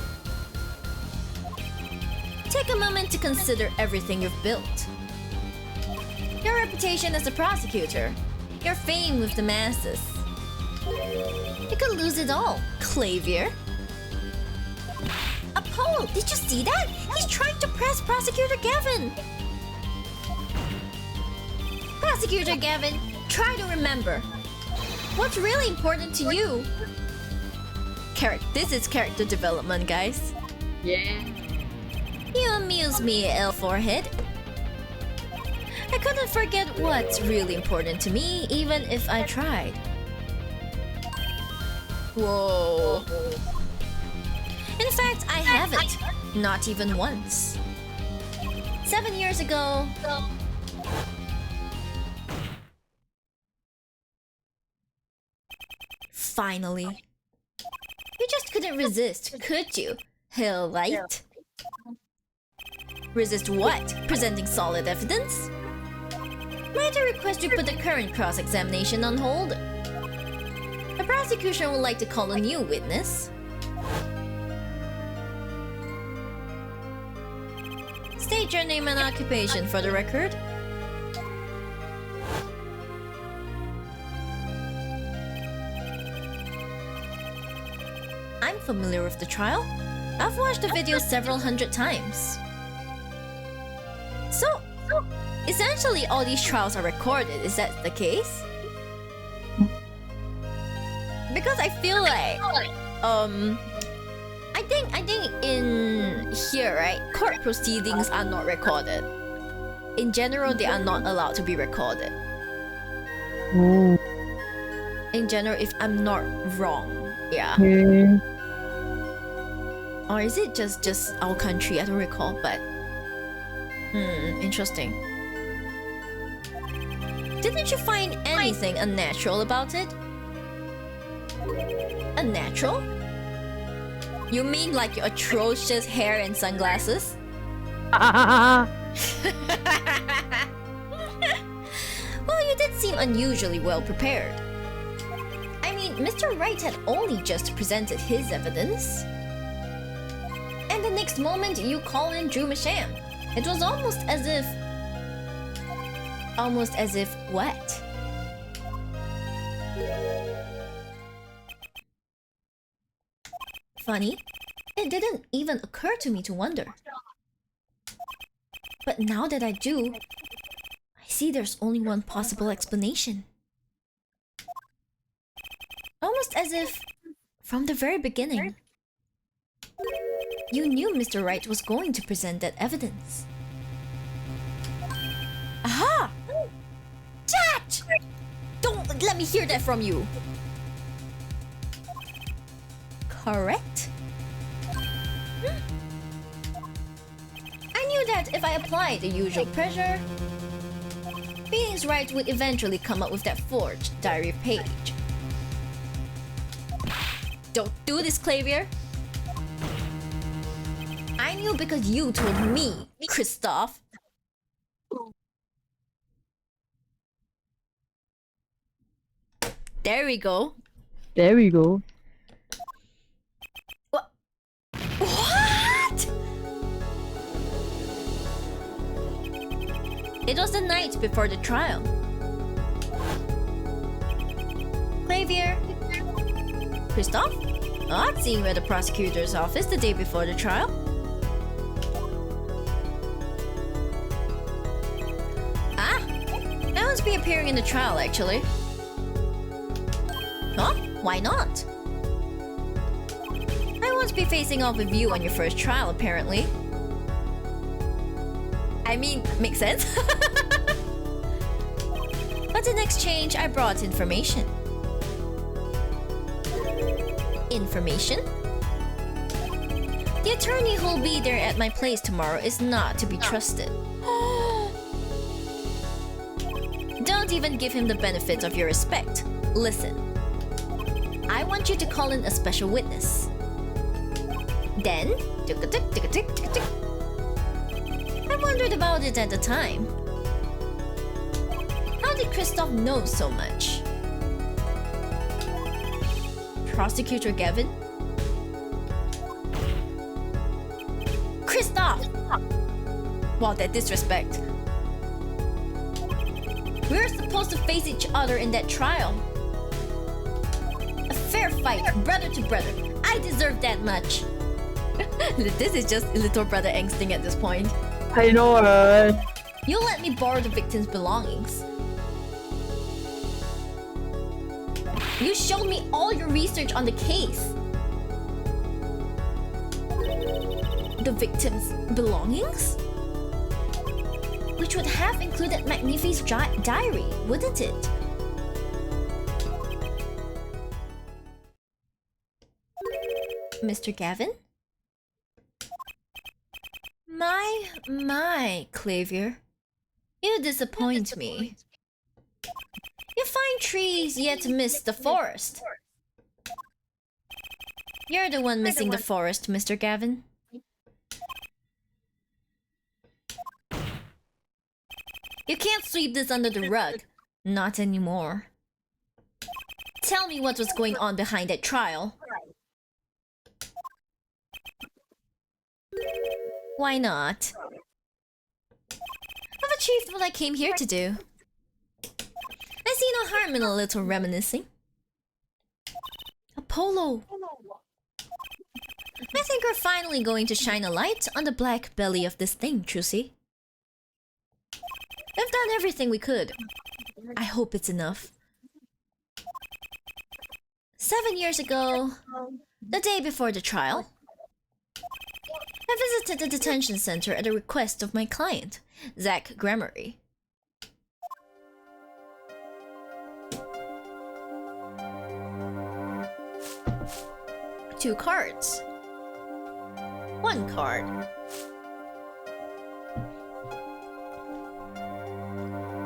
Take a moment to consider everything you've built. Your reputation as a prosecutor. Your fame with the masses. You could lose it all, Clavier. Apollo, did you see that? He's trying to press Prosecutor Gavin. Prosecutor Gavin, try to remember. What's really important to you? This is character development, guys. Yeah. You amuse me, L4head. I couldn't forget what's really important to me, even if I tried. Whoa. In fact, I haven't. Not even once. 7 years ago... Finally. You just couldn't resist, could you, Hilllight? Resist what? Presenting solid evidence? Might I request you put the current cross-examination on hold? The prosecution would like to call a new witness. State your name and occupation for the record. I'm familiar with the trial. I've watched the video several hundred times. So, essentially all these trials are recorded, is that the case? Because I feel like, I think in here, right, court proceedings are not recorded. In general, they are not allowed to be recorded. Oh. In general, if I'm not wrong, yeah. Okay. Or is it just our country? I don't recall, but interesting. Didn't you find anything unnatural about it? Unnatural? You mean like your atrocious hair and sunglasses? Well, you did seem unusually well prepared. I mean, Mr. Wright had only just presented his evidence. And the next moment, you call in Drew Masham. It was almost as if... Almost as if what? Funny, it didn't even occur to me to wonder. But now that I do, I see there's only one possible explanation. Almost as if, from the very beginning, you knew Mr. Wright was going to present that evidence. Aha! Chat! Don't let me hear that from you! Correct? I knew that if I applied the usual pressure, Phoenix Wright would eventually come up with that forged diary page. Don't do this, Clavier! I knew because you told me, Kristoff. There we go. There we go. What? It was the night before the trial. Clavier. Christoph? Oh, I'd seen you at the prosecutor's office the day before the trial. Ah, I won't be appearing in the trial, actually. Huh? Why not? I won't be facing off with you on your first trial, apparently. I mean, makes sense. But in exchange, I brought information. Information? The attorney who'll be there at my place tomorrow is not to be trusted. Don't even give him the benefit of your respect. Listen. I want you to call in a special witness. Then, I wondered about it at the time. How did Christoph know so much? Prosecutor Gavin? Christoph! Wow, that disrespect. We're supposed to face each other in that trial. A fair fight, brother to brother. I deserve that much. This is just little brother angsting at this point. I know, right? You let me borrow the victim's belongings. You showed me all your research on the case. The victim's belongings? Which would have included McNiffy's diary, wouldn't it? Mr. Gavin? My, Clavier. You disappoint me. You find trees yet miss the forest. You're the one missing the forest, Mr. Gavin. You can't sweep this under the rug. Not anymore. Tell me what was going on behind that trial. Why not? I've achieved what I came here to do. I see no harm in a little reminiscing. Apollo! I think we're finally going to shine a light on the black belly of this thing, Trucy. We've done everything we could. I hope it's enough. 7 years ago, the day before the trial, I visited the detention center at the request of my client, Zach Gramarye. Two cards. One card.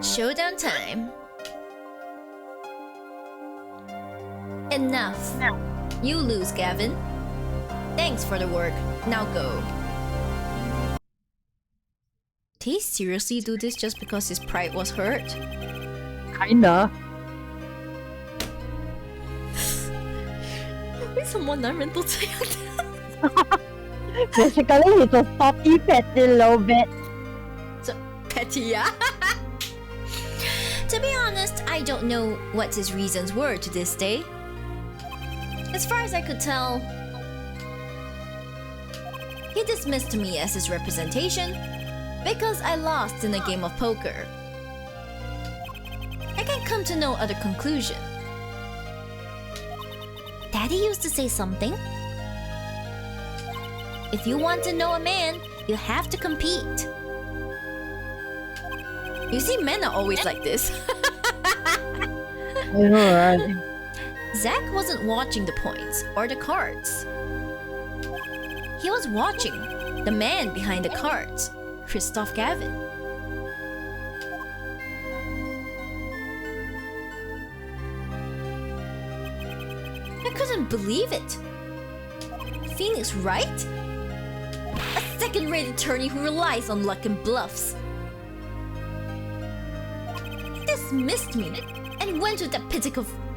Showdown time. Enough. You lose, Gavin. Thanks for the work. Now go. Did he seriously do this just because his pride was hurt? Kinda. May someone na mental sa'yo. Basically, he's a salty, petty little bit. So, petty, yeah? To be honest, I don't know what his reasons were to this day. As far as I could tell, he dismissed me as his representation because I lost in a game of poker. I can't come to no other conclusion. Daddy used to say something. If you want to know a man, you have to compete. You see, men are always like this. I know, right? Zach wasn't watching the points or the cards. He was watching the man behind the cards, Christoph Gavin. I couldn't believe it. Phoenix Wright? A second-rate attorney who relies on luck and bluffs. He dismissed me and went with that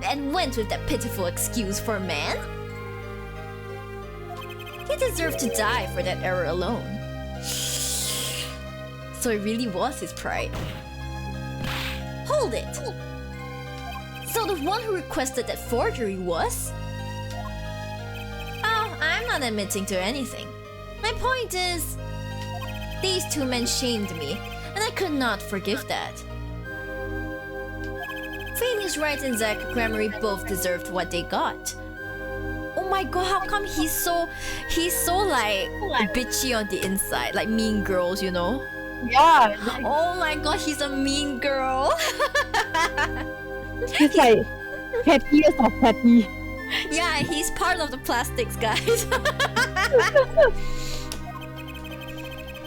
and went with that pitiful excuse for a man? He deserved to die for that error alone. So it really was his pride. Hold it! So the one who requested that forgery was? Oh, I'm not admitting to anything. My point is, these two men shamed me, and I could not forgive that. Phoenix Wright and Zach Gramarye both deserved what they got. Oh my god, how come he's so like bitchy on the inside, like mean girls, you know? Yeah. Oh my god, he's a mean girl. He's like pettiest of petty. Yeah, he's part of the plastics, guys.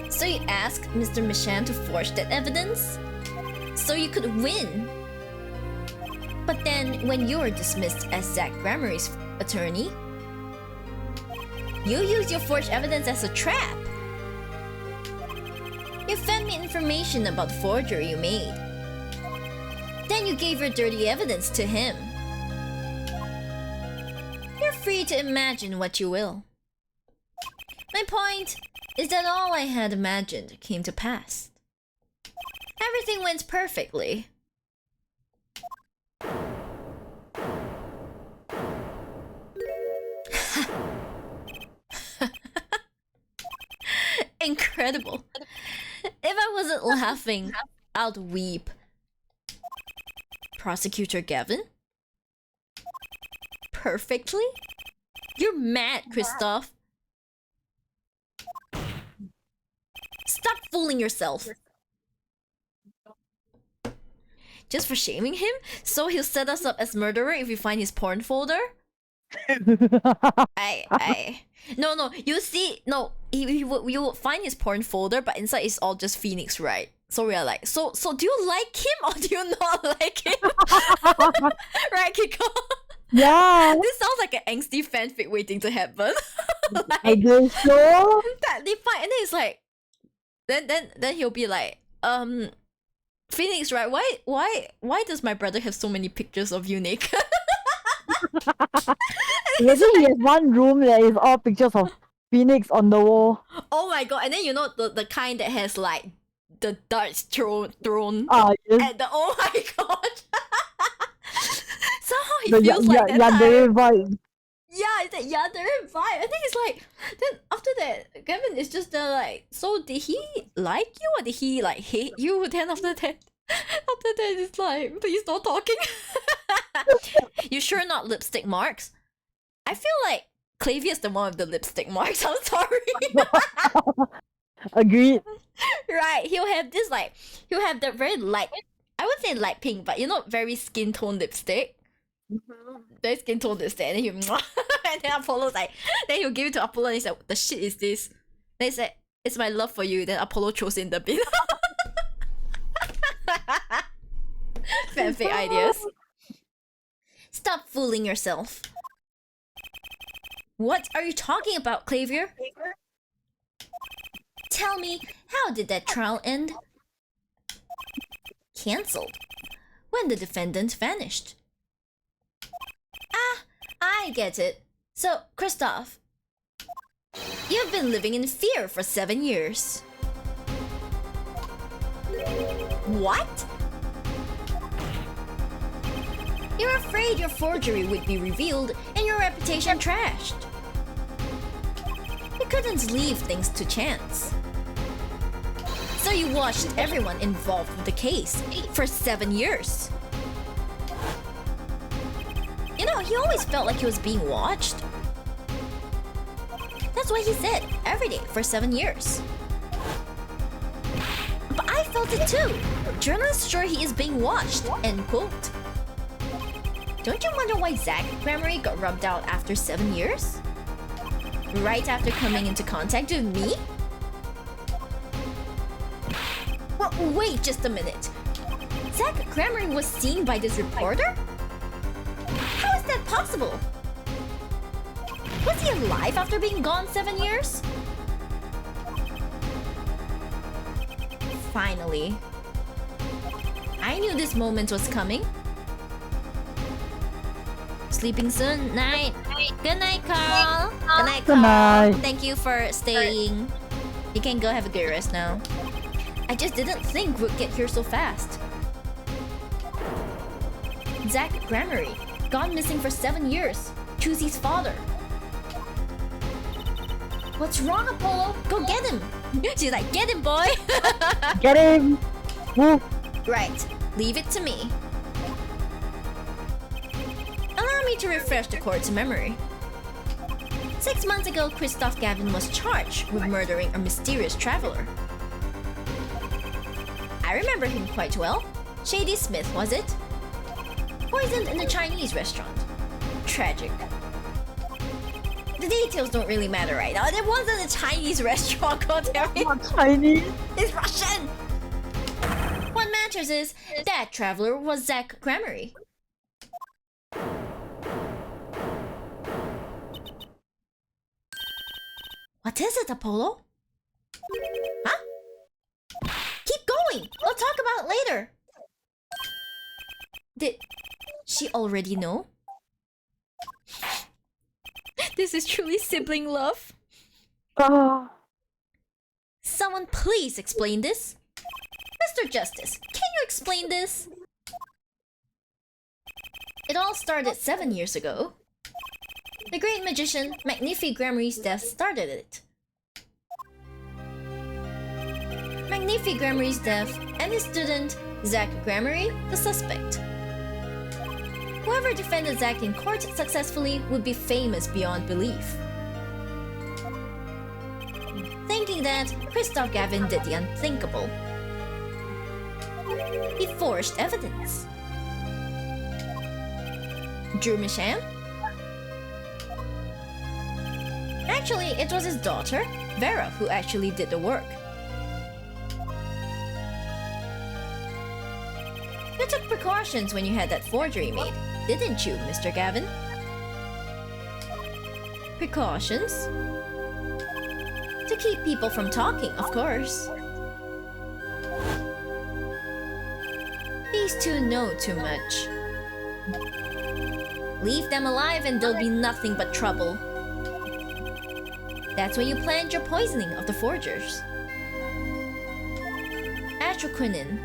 So you asked Mr. Michan to forge that evidence? So you could win. But then, when you were dismissed as Zach Gramarye's attorney, you used your forged evidence as a trap. You fed me information about the forgery you made. Then you gave your dirty evidence to him. You're free to imagine what you will. My point is that all I had imagined came to pass. Everything went perfectly. Incredible. If I wasn't laughing, I'd weep. Prosecutor Gavin? Perfectly? You're mad, Kristoff. Stop fooling yourself. Just for shaming him? So he'll set us up as murderer if we find his porn folder? No, you see, no, you will find his porn folder, but inside it's all just Phoenix Wright. So we are like, so do you like him or do you not like him? Right, Kiko? Yeah. This sounds like an angsty fanfic waiting to happen. Like, I guess so. that they find, and then it's like, then he'll be like, Phoenix Wright, why does my brother have so many pictures of you naked? Imagine he has one room that is all pictures of Phoenix on the wall. Oh my god, and then you know the kind that has like the darts thrown Yes. at the, oh my god. Somehow he The feels like that yandere time. vibe. Yeah, it's that yandere vibe. I think it's like, then after that, Gavin is just like, so did he like you or did he like hate you? Then after that it's like, please stop talking. You sure not lipstick marks? I feel like Clavier's the one with the lipstick marks. I'm sorry. Agreed. Right, he'll have the very light, I would say light pink, but you know, very skin tone lipstick. Very skin tone lipstick, and then you and then Apollo's like, then he'll give it to Apollo and he's like, what the shit is this? Then he said, it's my love for you. Then Apollo throws in the bin. Fanfic ideas. Stop fooling yourself. What are you talking about, Clavier? Tell me, how did that trial end? Cancelled. When the defendant vanished. Ah, I get it. So, Kristoff, you've been living in fear for 7 years. What? You're afraid your forgery would be revealed and your reputation trashed. You couldn't leave things to chance. So you watched everyone involved with the case for 7 years. You know, he always felt like he was being watched. That's what he said, every day for 7 years. But I felt it too. Journalists sure he is being watched, end quote. Don't you wonder why Zach Gramarye got rubbed out after 7 years? Right after coming into contact with me? Well, wait just a minute. Zach Gramarye was seen by this reporter? How is that possible? Was he alive after being gone 7 years? Finally. I knew this moment was coming. sleeping soon. Night. Good night, Carl. Good night, Good Carl. night. Thank you for staying. You can go have a good rest now. I just didn't think we'd get here so fast. Zach Gramarye, gone missing for 7 years. Chusie's father. What's wrong, Apollo? Go get him! She's like, get him, boy! Get him! Woo. Right, leave it to me. Allow me to refresh the court's memory. 6 months ago, Christophe Gavin was charged with murdering a mysterious traveler. I remember him quite well. Shady Smith, was it? Poisoned in a Chinese restaurant. Tragic. The details don't really matter right now. There wasn't a Chinese restaurant, god damn it. Not Chinese. It's Russian! What matters is, that traveler was Zach Gramarye. What is it, Apollo? Huh? Keep going! We'll talk about it later! Did she already know? This is truly sibling love. Someone please explain this. Mr. Justice, can you explain this? It all started 7 years ago. The great magician Magnifi Gramarye's death started it. Magnifi Gramarye's death and his student Zach Gramarye the suspect. Whoever defended Zach in court successfully would be famous beyond belief. Thinking that, Christophe Gavin did the unthinkable. He forged evidence. Drew Micham? Actually, it was his daughter, Vera, who actually did the work. You took precautions when you had that forgery made, didn't you, Mr. Gavin? Precautions? To keep people from talking, of course. These two know too much. Leave them alive and there'll be nothing but trouble. That's when you planned your poisoning of the forgers. Atroquinin.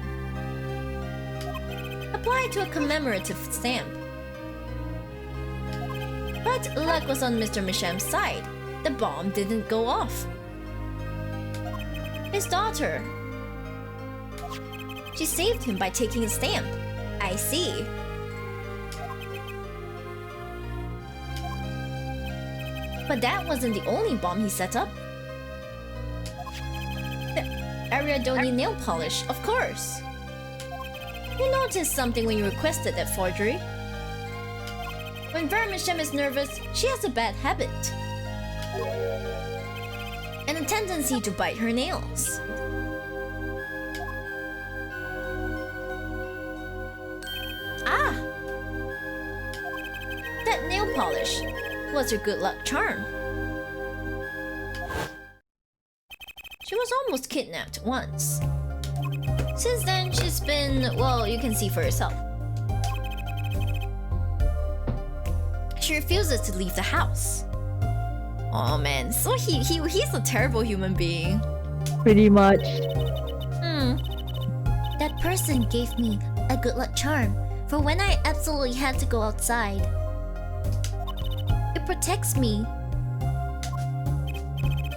Apply to a commemorative stamp. But luck was on Mr. Misham's side. The bomb didn't go off. His daughter. She saved him by taking a stamp. I see. But that wasn't the only bomb he set up. The Ariadne nail polish, of course. You noticed something when you requested that forgery. When Vera Misham is nervous, she has a bad habit. And a tendency to bite her nails. Ah! That nail polish was her good luck charm. She was almost kidnapped once. Since then, she's been, well, you can see for yourself. She refuses to leave the house. Oh man, so he's a terrible human being. Pretty much. That person gave me a good luck charm for when I absolutely had to go outside. It protects me.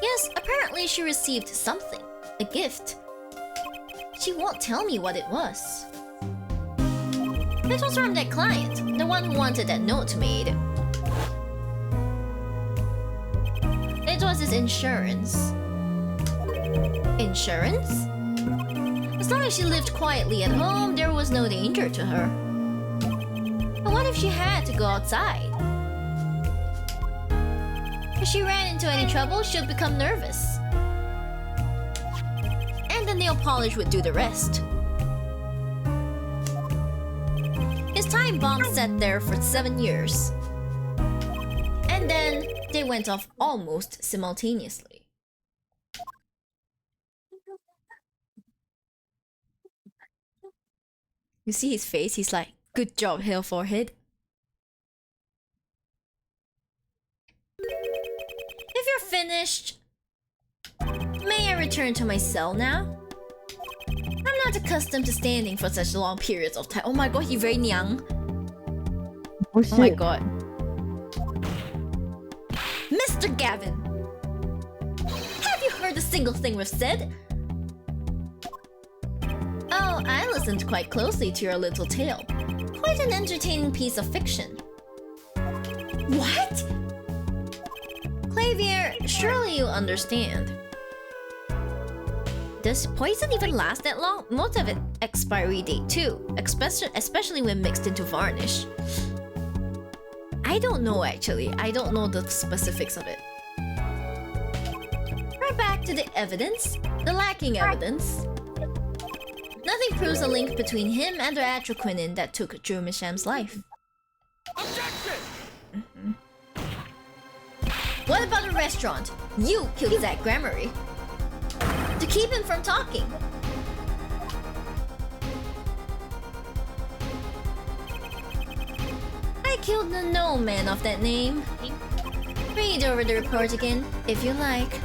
Yes, apparently she received something. A gift. She won't tell me what it was. It was from that client, the one who wanted that note made. It was his insurance. Insurance? As long as she lived quietly at home, there was no danger to her. But what if she had to go outside? If she ran into any trouble, she'd become nervous. And the nail polish would do the rest. His time bomb sat there for 7 years. And then they went off almost simultaneously. You see his face? He's like, good job, Hale Forehead. finished. May I return to my cell now? I'm not accustomed to standing for such long periods of time. Oh my god, he's very young. Oh shit. Oh my god. Mr. Gavin! Have you heard a single thing we've said? Oh, I listened quite closely to your little tale. Quite an entertaining piece of fiction. What? Clavier, surely you understand. Does poison even last that long? Most of it expiry date too, especially when mixed into varnish. I don't know actually. I don't know the specifics of it. We're back to the evidence. The lacking evidence. Nothing proves a link between him and the atroquinin that took Drew Misham's life. Objection! What about the restaurant? You killed Zach Gramarye. To keep him from talking. I killed the no man of that name. Read over the report again, if you like.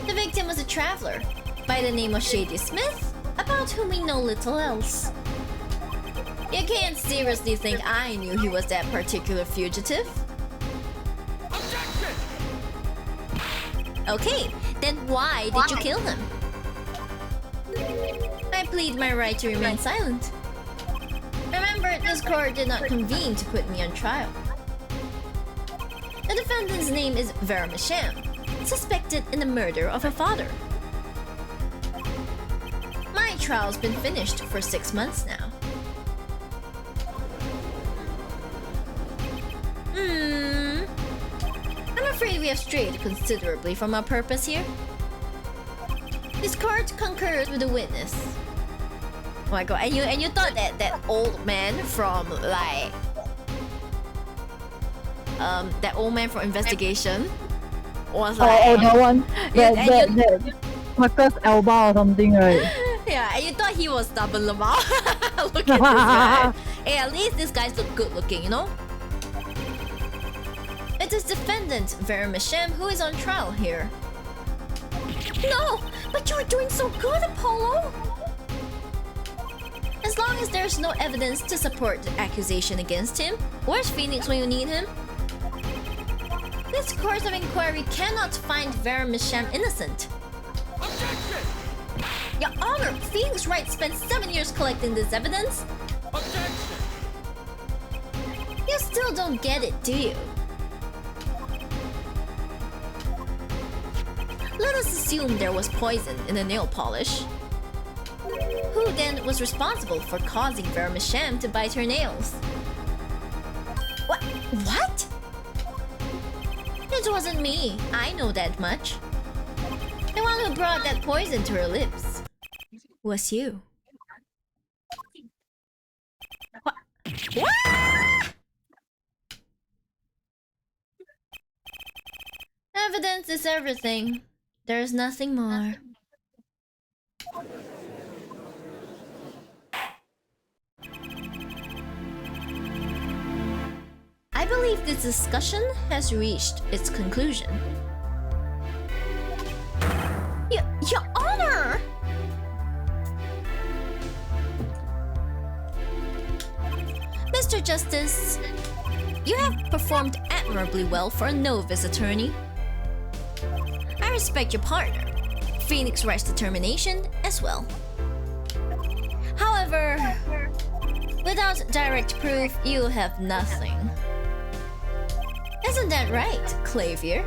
The victim was a traveler by the name of Shady Smith, about whom we know little else. You can't seriously think I knew he was that particular fugitive? Objection! Okay, then why did you kill him? I plead my right to remain silent. Remember, this court did not convene to put me on trial. The defendant's name is Vera Misham, suspected in the murder of her father. My trial's been finished for 6 months now. I'm afraid we have strayed considerably from our purpose here. This court concurs with the witness. Oh my god, and you thought that old man from like that old man from Investigation was like that one. Yeah, That Marcus Alba or something, right? yeah, and you thought he was stubborn Lamar. Look at this guy. Hey, at least this guy's look good looking, you know? It is defendant Vera Misham who is on trial here. No! But you were doing so good, Apollo! As long as there's no evidence to support the accusation against him, where's Phoenix when you need him? This court of inquiry cannot find Vera Misham innocent. Objection! Your Honor, Phoenix Wright spent 7 years collecting this evidence. Objection! You still don't get it, do you? Let us assume there was poison in the nail polish. Who then was responsible for causing Vera Misham to bite her nails? What? What? It wasn't me. I know that much. The one who brought that poison to her lips was you. What? What? Evidence is everything. There's nothing more. I believe this discussion has reached its conclusion. Your Honor! Mr. Justice, you have performed admirably well for a novice attorney. I respect your partner, Phoenix Wright's determination as well. However, without direct proof, you have nothing. Isn't that right, Clavier?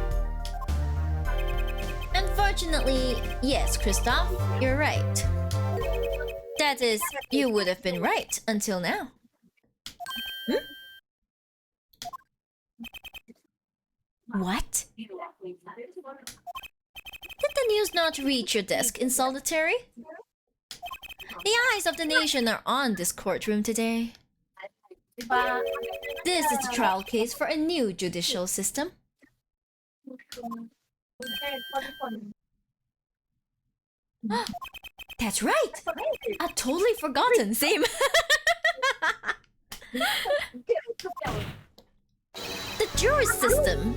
Unfortunately, yes, Kristoff, you're right. That is, you would have been right until now. What? Did the news not reach your desk in solitary? The eyes of the nation are on this courtroom today. This is the trial case for a new judicial system. That's right! I've totally forgotten. Same. The jury system.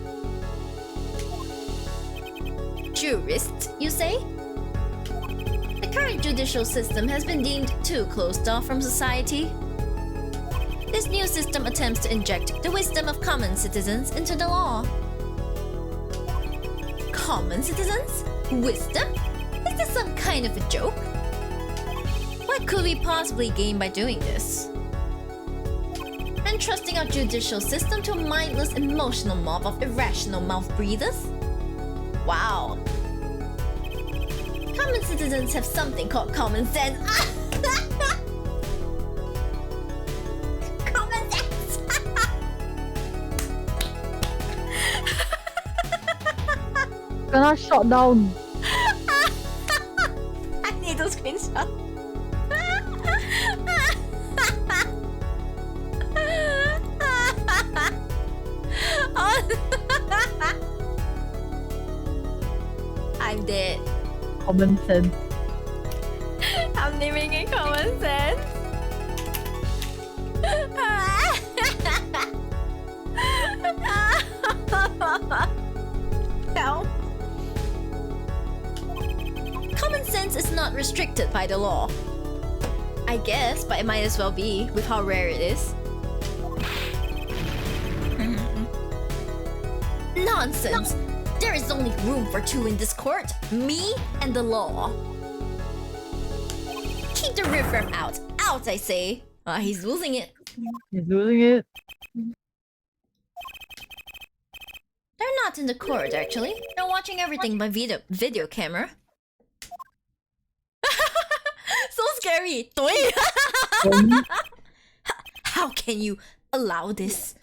Jurists, you say? The current judicial system has been deemed too closed off from society. This new system attempts to inject the wisdom of common citizens into the law. Common citizens? Wisdom? Is this some kind of a joke? What could we possibly gain by doing this? Entrusting our judicial system to a mindless, emotional mob of irrational mouth breathers? Wow. Common citizens have something called common sense. Common sense! Gonna shut down. I need to screenshot. I'm dead. Common sense. I'm naming it common sense. Help. Common sense is not restricted by the law. I guess, but it might as well be with how rare it is. Nonsense! There is only room for two in this court. Me and the law. Keep the riffraff out. Out, I say. Ah, he's losing it. He's losing it. They're not in the court, actually. They're watching everything by video camera. So scary. How can you allow this?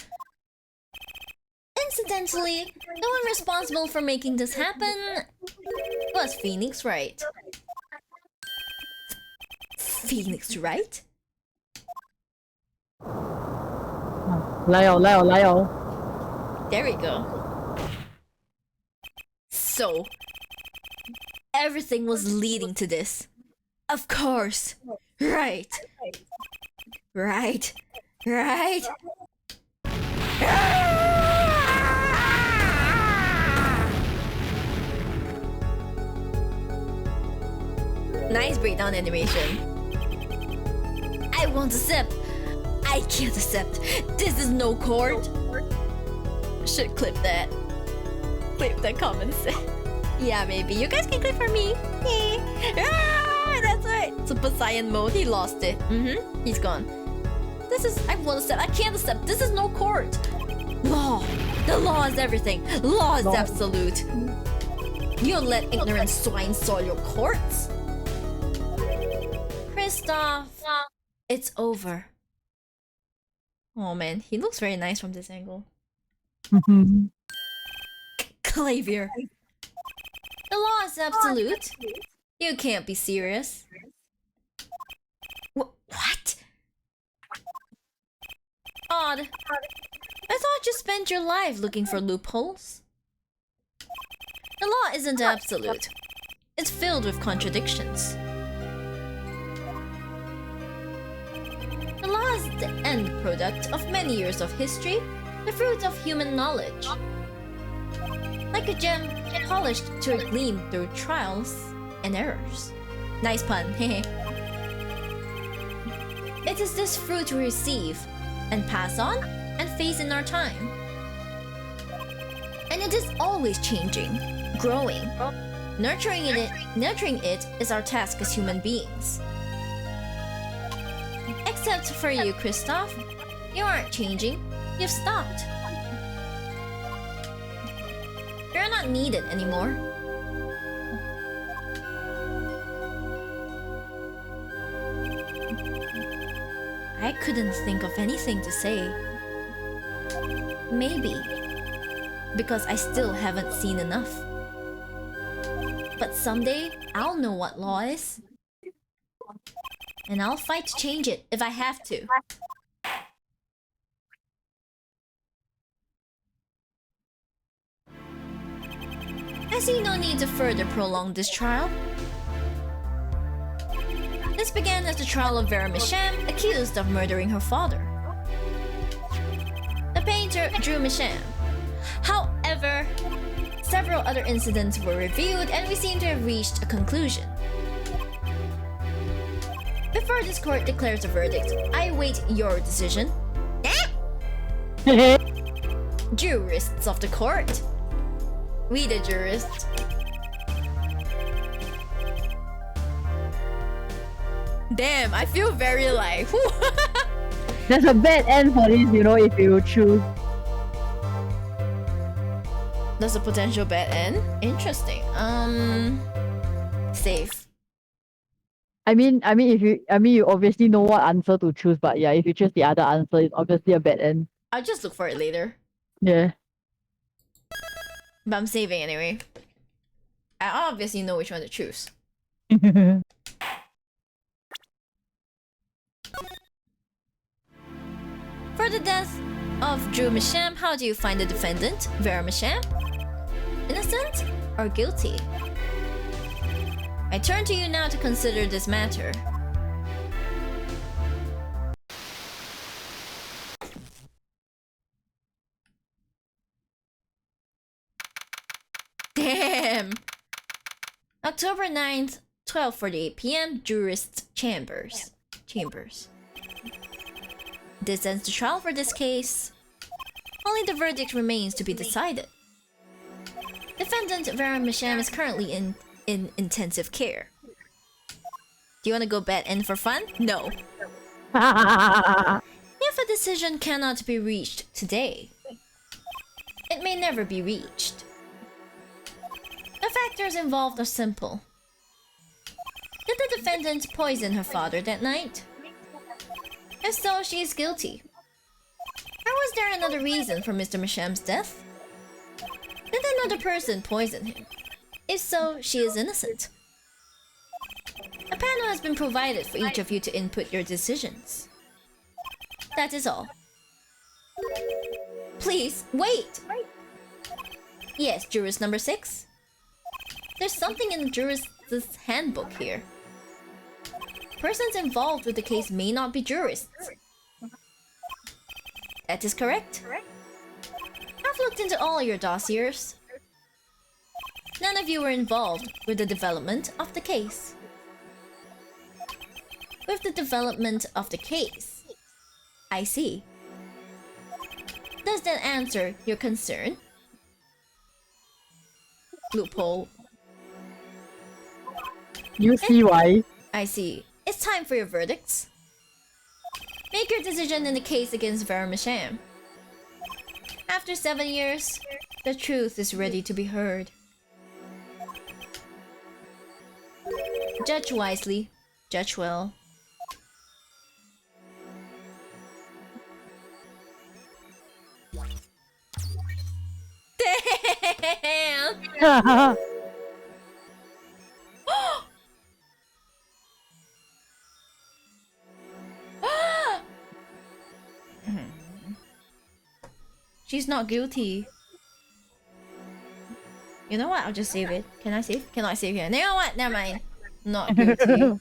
Incidentally, the one responsible for making this happen was Phoenix Wright. Phoenix Wright? 来哦，来哦，来哦。 There we go. So, everything was leading to this. Of course. Right. Right. Right. Nice breakdown animation. I won't accept. I can't accept. This is no court. Should clip that. Clip that comment set. Yeah, maybe. You guys can clip for me. Yay. Ah, that's right. Super Saiyan mode. He lost it. He's gone. This is... I won't accept. I can't accept. This is no court. Law. The law is everything. Law is absolute. You don't let ignorant swine soil your courts. Kristoff, it's over. Oh man, he looks very nice from this angle. Clavier. The law is absolute. You can't be serious. What? Odd. I thought you spent your life looking for loopholes. The law isn't absolute. It's filled with contradictions. The law is the end product of many years of history, the fruit of human knowledge. Like a gem polished to a gleam through trials and errors. Nice pun, hehe. It is this fruit we receive and pass on and face in our time. And it is always changing, growing. Nurturing it is our task as human beings. Except for you, Kristoff. You aren't changing. You've stopped. You're not needed anymore. I couldn't think of anything to say. Maybe because I still haven't seen enough. But someday, I'll know what law is. And I'll fight to change it if I have to. I see no need to further prolong this trial. This began as the trial of Vera Misham, accused of murdering her father. The painter drew Misham. However, Several other incidents were reviewed, and we seem to have reached a conclusion. Before this court declares a verdict, I await your decision. Jurists of the court. We the jurists. Damn, I feel very like... There's a bad end for this, you know, if you choose. There's a potential bad end? Interesting. Safe. I mean, you obviously know what answer to choose, but yeah, if you choose the other answer, it's obviously a bad end. I'll just look for it later. Yeah. But I'm saving anyway. I obviously know which one to choose. For the death of Drew Masham, how do you find the defendant, Vera Masham? Innocent or guilty? I turn to you now to consider this matter. Damn! October 9th, 12:48 p.m. Jurists' Chambers. This ends the trial for this case. Only the verdict remains to be decided. Defendant Vera Masham is currently in intensive care. Do you want to go bad end for fun? No. If a decision cannot be reached today, it may never be reached. The factors involved are simple. Did the defendant poison her father that night? If so, she is guilty. Or was there another reason for Mr. Masham's death? Did another person poison him? If so, she is innocent. A panel has been provided for each of you to input your decisions. That is all. Please, wait! Yes, jurist number 6. There's something in the jurist's handbook here. Persons involved with the case may not be jurists. That is correct. I've looked into all your dossiers. None of you were involved with the development of the case. With the development of the case. I see. Does that answer your concern? Loophole. You see why? I see. It's time for your verdicts. Make your decision in the case against Vera Masham. After 7 years, the truth is ready to be heard. Judge wisely, judge well. Damn! She's not guilty. You know what? I'll just save it. Can I save? Cannot save here. You know what? Never mind. Not guilty.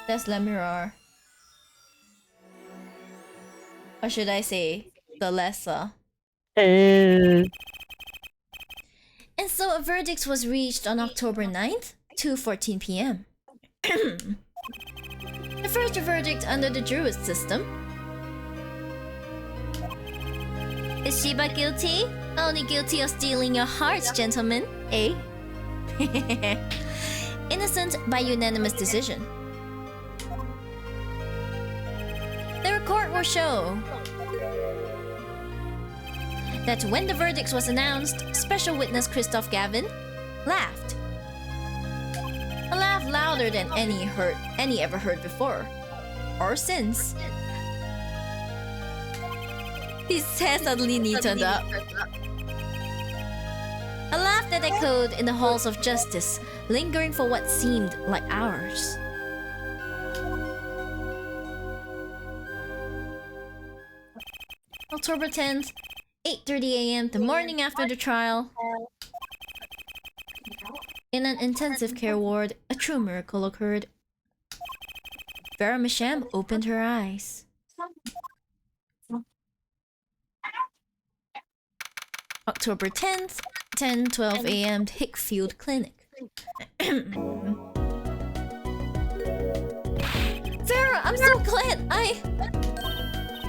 That's Lemirar. Or should I say, the lesser? And so a verdict was reached on October 9th, 2:14 p.m. The first verdict under the jurist system. Is Shiba guilty? Only guilty of stealing your hearts, gentlemen, eh? Innocent by unanimous decision. The court will show that when the verdict was announced, special witness Christoph Gavin laughed. A laugh louder than any ever heard before, or since. His hair suddenly neatened up. A laugh that echoed in the halls of justice, lingering for what seemed like hours. October 10th, 8:30 a.m., the morning after the trial. In an intensive care ward, a true miracle occurred. Vera Masham opened her eyes. October 10th, 10:12 a.m. Hickfield Clinic. Vera, I'm so glad I...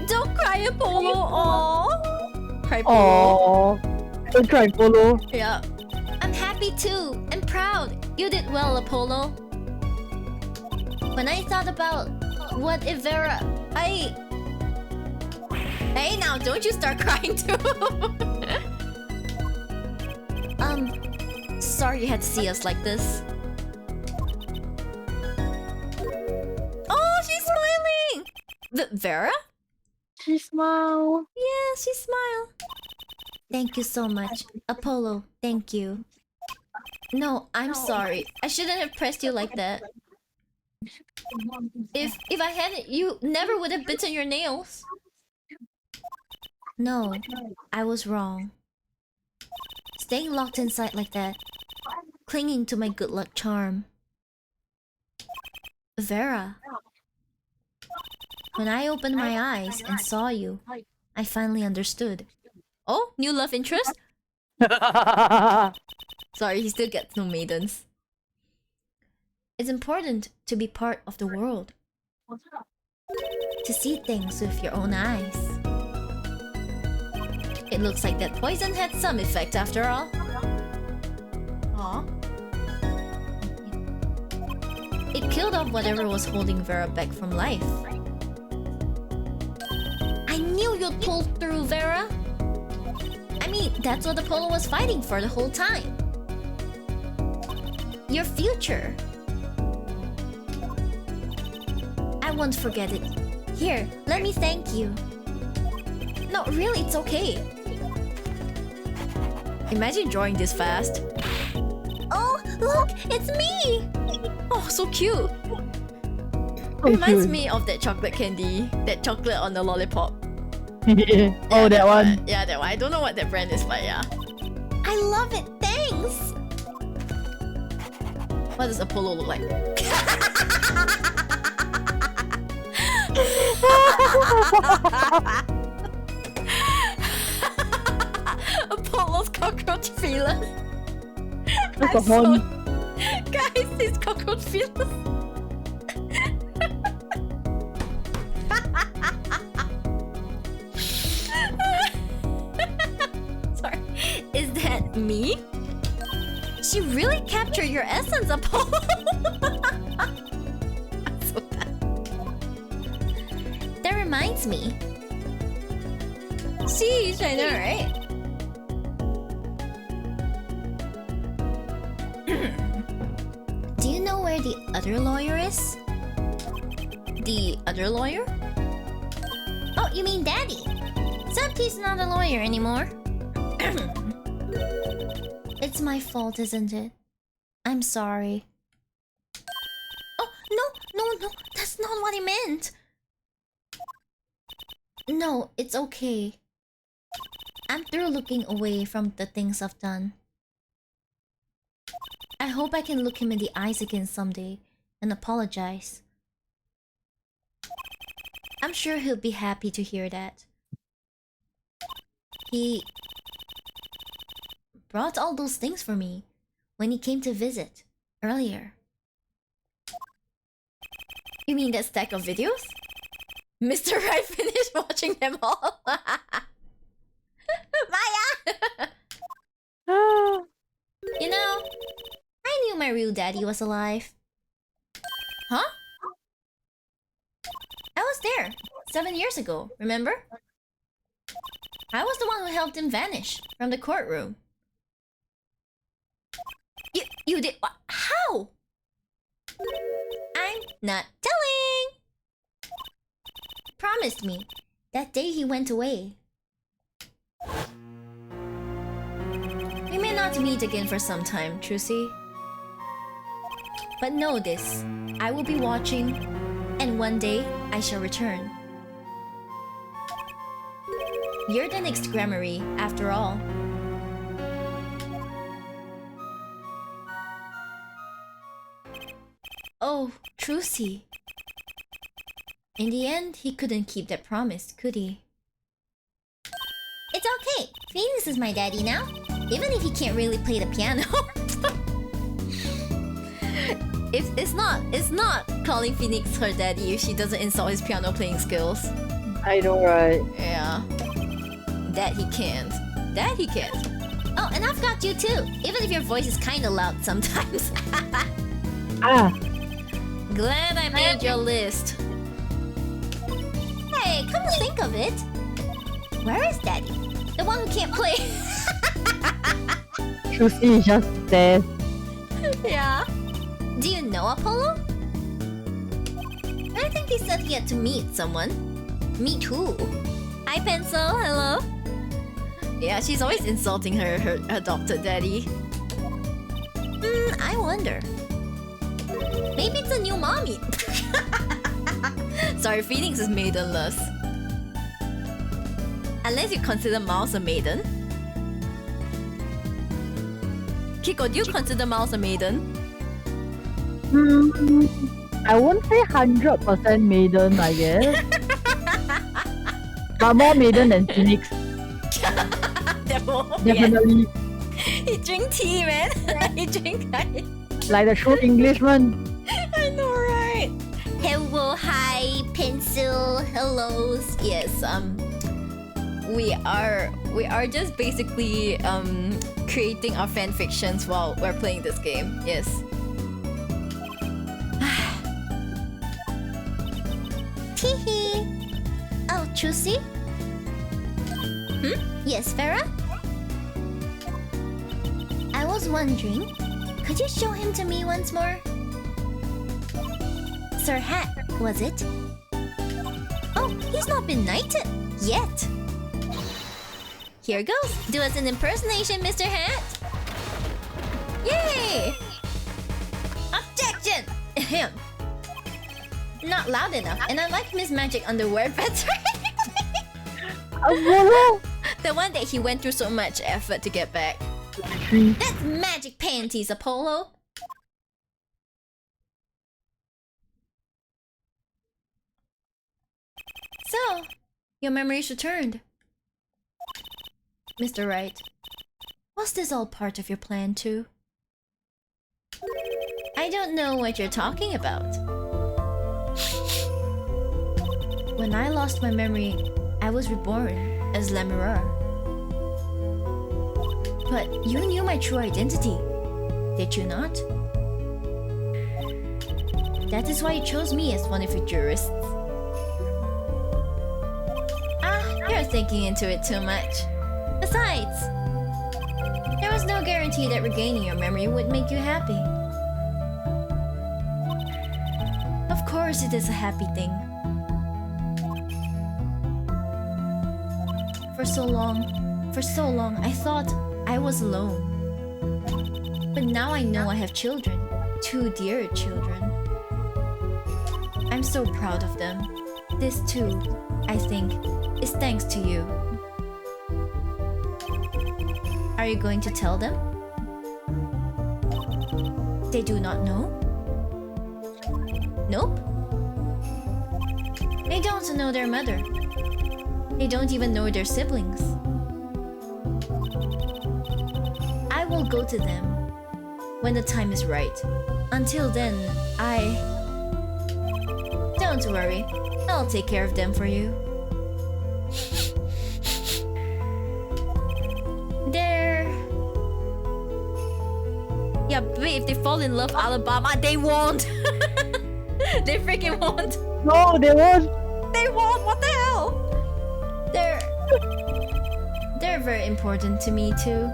Don't cry, Apollo. Aww. Cry, Apollo. Aww. Don't cry, Polo. Yeah. I'm happy too and proud. You did well, Apollo. When I thought about what if Vera... Hey now, don't you start crying too. Sorry you had to see us like this. Oh, she's smiling! Vera? She smiled. Yeah, she smiled. Thank you so much. Apollo, thank you. No, I'm sorry. I shouldn't have pressed you like that. If I hadn't, you never would have bitten your nails. No, I was wrong. Staying locked inside like that, clinging to my good luck charm. Vera, when I opened my eyes and saw you, I finally understood. Oh, new love interest? Sorry, he still gets no maidens. It's important to be part of the world. To see things with your own eyes. It looks like that poison had some effect after all. Aww. It killed off whatever was holding Vera back from life. I knew you'd pull through, Vera. I mean, that's what Apollo was fighting for the whole time. Your future. I won't forget it. Here, let me thank you. No, really, it's okay. Imagine drawing this fast. Oh, look, it's me! Oh, so cute. Reminds me of that chocolate candy, that chocolate on the lollipop. Yeah. Oh, that one. Yeah, that one. I don't know what that brand is, but yeah. I love it. Thanks. What does Apollo look like? Apollo's cockroach feelers. That's a horn. Guys, his cockroach feelers. Sorry. Is that me? She really captured your essence, Apollo. I'm so bad. That reminds me. Sheesh, I know, right? Do you know where the other lawyer is? The other lawyer? Oh, you mean Daddy? Except he's not a lawyer anymore. It's my fault, isn't it? I'm sorry. Oh, no, that's not what I meant. No, it's okay. I'm through looking away from the things I've done. I hope I can look him in the eyes again someday and apologize. I'm sure he'll be happy to hear that. He brought all those things for me when he came to visit earlier. You mean that stack of videos? Mr. Right finished watching them all. Maya! You know, I knew my real daddy was alive. Huh? I was there 7 years ago, remember? I was the one who helped him vanish from the courtroom. You did what? How? I'm not telling. Promised me that day he went away. We may not meet again for some time, Trucy. But know this, I will be watching, and one day I shall return. You're the next Gramarye, after all. Oh, Trucy. In the end, he couldn't keep that promise, could he? It's It's okay. Phoenix is my daddy now. Even if he can't really play the piano. It's not calling Phoenix her daddy if she doesn't insult his piano playing skills. I know, right? Yeah. That he can't. That he can't. Oh, and I've got you too. Even if your voice is kinda loud sometimes. Ah. Glad I made your list. Hey, come to think of it. Where is Daddy? The one who can't play. Chusi is just there. Yeah. Do you know Apollo? I think he said he had to meet someone. Meet who? Hi, Pencil. Hello. Yeah, she's always insulting her adopted daddy. I wonder. Maybe it's a new mommy. Sorry, Phoenix is maidenless. Unless you consider Mouse a maiden. Kiko, do you consider Mouse a maiden? I won't say 100% maiden, I guess. But more maiden than Phoenix. Definitely. He drink tea, man. He drink tea. Like the true Englishman. I know, right? Hello, hi, Pencil, hellos. Yes, we are just basically creating our fan fictions while we're playing this game. Yes. Teehee. Oh, Chusi? Yes, Farah? I was wondering, could you show him to me once more? Sir Hat, was it? Oh, he's not been knighted yet. Here goes. Do us an impersonation, Mr. Hat. Yay! Objection! Him. Not loud enough, and I like Miss Magic underwear better. The one that he went through so much effort to get back. That's magic panties, Apollo. So, your memory's returned. Mr. Wright, was this all part of your plan too? I don't know what you're talking about. When I lost my memory, I was reborn as Lemurer. But you knew my true identity, did you not? That is why you chose me as one of your jurists. You're thinking into it too much. Besides, there was no guarantee that regaining your memory would make you happy. Of course it is a happy thing. For so long, I thought I was alone. But now I know I have children. 2 dear children. I'm so proud of them. This too, I think, is thanks to you. Are you going to tell them? They do not know? Nope. They don't know their mother. They don't even know their siblings. I will go to them when the time is right. Until then, Don't worry. I'll take care of them for you. Yeah, but if they fall in love, Alabama, they won't. They freaking won't. No, they won't. They won't. What the hell? They're very important to me too.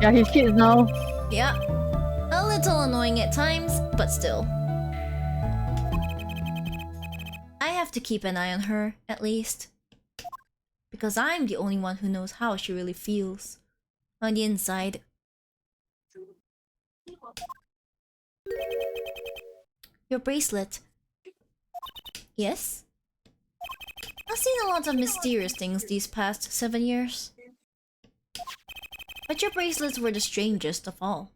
Yeah, his kids now. Yeah. A little annoying at times, but still. I have to keep an eye on her, at least. Because I'm the only one who knows how she really feels. On the inside. Your bracelet. Yes? I've seen a lot of mysterious things these past 7 years. But your bracelets were the strangest of all.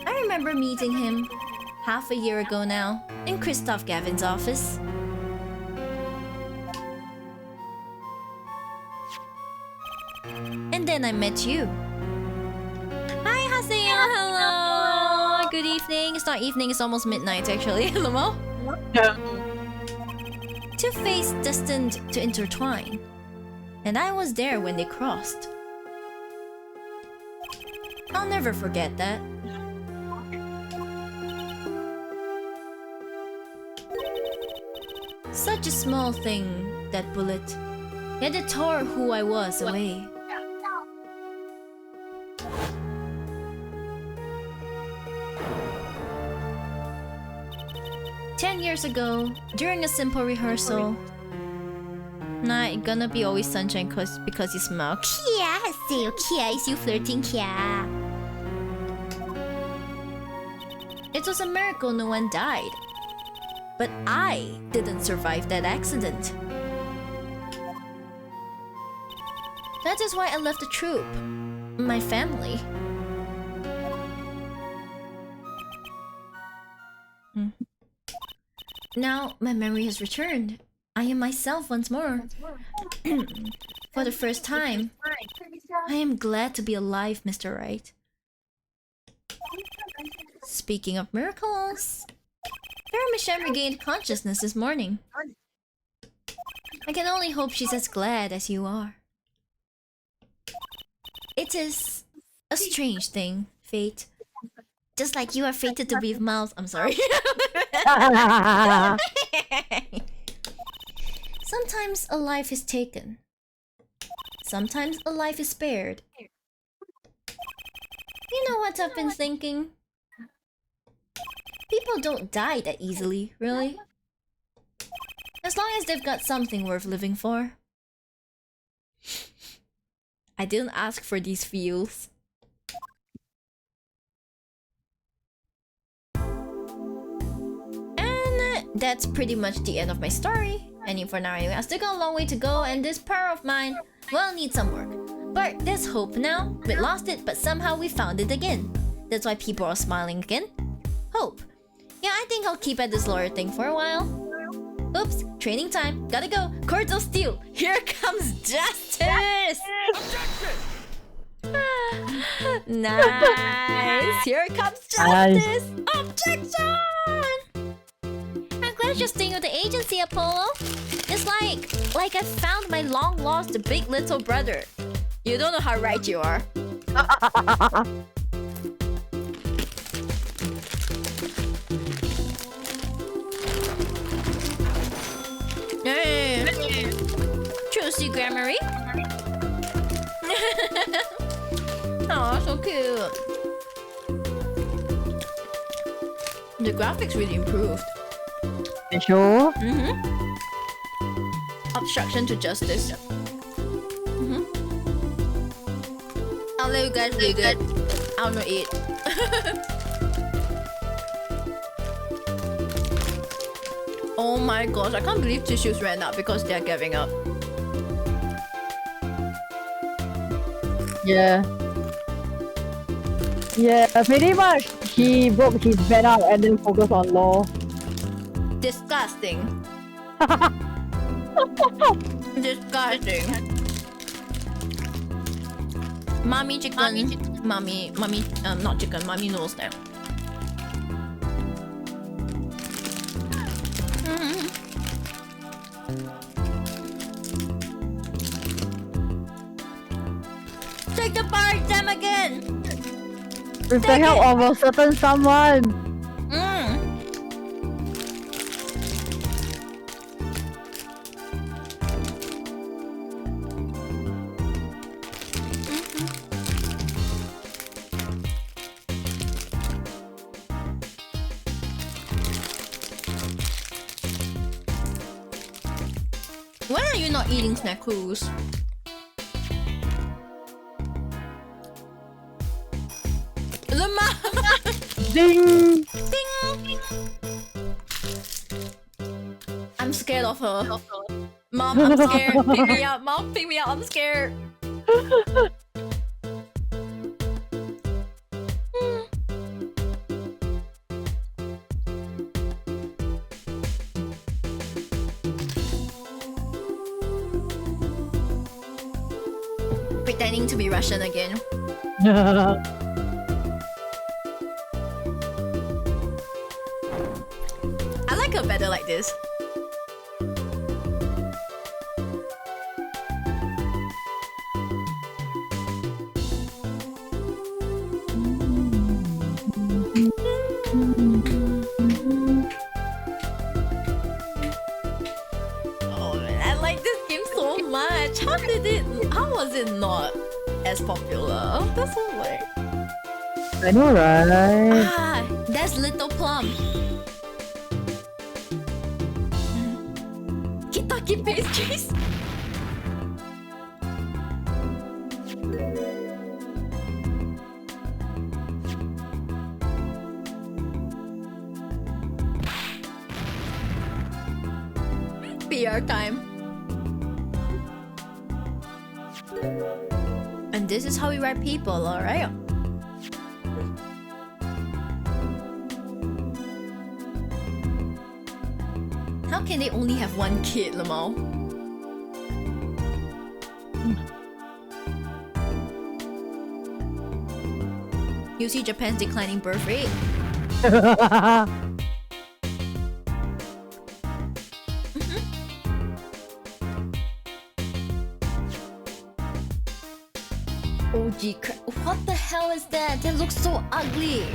I remember meeting him half a year ago now, in Christoph Gavin's office. And then I met you. Hi, Haseyo. Hello. Good evening. It's not evening, it's almost midnight actually. Lumo? Yeah. Two fates destined to intertwine. And I was there when they crossed. I'll never forget that. Such a small thing, that bullet. Yet it tore who I was away. Ten years ago, during a simple rehearsal. Nah, it gonna be always sunshine because you smile. Kia, say Kia, is you flirting, Kia? It was a miracle no one died. But I didn't survive that accident. That is why I left the troupe. My family. Now my memory has returned. I am myself once more. For the first time. I am glad to be alive, Mr. Wright. Speaking of miracles, Farah Michelle regained consciousness this morning. I can only hope she's as glad as you are. It is a strange thing, fate. Just like you are fated to be mouth. I'm sorry. Sometimes a life is taken. Sometimes a life is spared. You know what I've been thinking? People don't die that easily, really. As long as they've got something worth living for. I didn't ask for these feels. And that's pretty much the end of my story. And for now anyway, I still got a long way to go, and this power of mine will need some work. But there's hope now. We lost it, but somehow we found it again. That's why people are smiling again. Hope. Yeah, I think I'll keep at this lawyer thing for a while. Oops, training time. Gotta go. Court of Steel. Here comes justice! Nice. Here comes justice. Objection! I'm glad you're staying with the agency, Apollo. It's like I found my long-lost big little brother. You don't know how right you are. Hey. Trusty Grammary. Oh, so cute. The graphics really improved. You sure? Obstruction to justice. I'll let you guys read it. I'll not eat. Oh my gosh, I can't believe tissues ran out because they're giving up. Yeah. Yeah, pretty much. He broke his bed up and then focused on law. Disgusting. Disgusting. Mommy chicken. Mommy, not chicken, mommy noodles now. Take the bar exam again! With the help of a certain someone. When are you not eating snackoos? Ding! Ding! I'm scared of her. Mom, I'm scared. Pick me up. Mom, pick me up. I'm scared. Pretending to be Russian again. I like her better like this. Oh man, I like this game so much. How was it not as popular? That's so weird. I know, right? Ah, that's Little Plum. Kentucky pastries. PR time. And this is how we write people, alright? How can they only have one kid, Lamau? You see Japan's declining birth rate? OG crap. What the hell is that? That looks so ugly.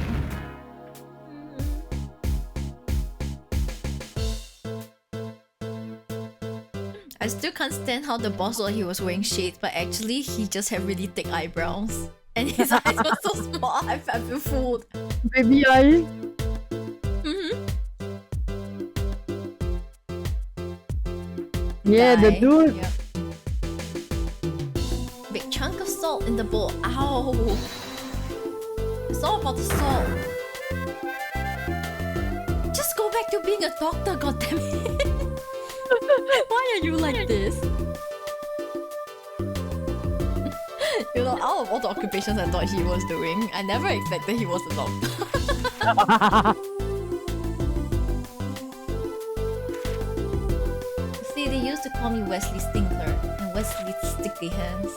I still can't stand how the boss thought he was wearing shades, but actually he just had really thick eyebrows. And his eyes were so small, I feel fooled. Baby eyes. Yeah, the dude. Yep. Big chunk of salt in the bowl. Ow! It's all about the salt. Just go back to being a doctor, goddammit. Why are you like this? You know, out of all the occupations I thought he was doing, I never expected he was a doctor. See, they used to call me Wesley Stinkler and Wesley Sticky Hands.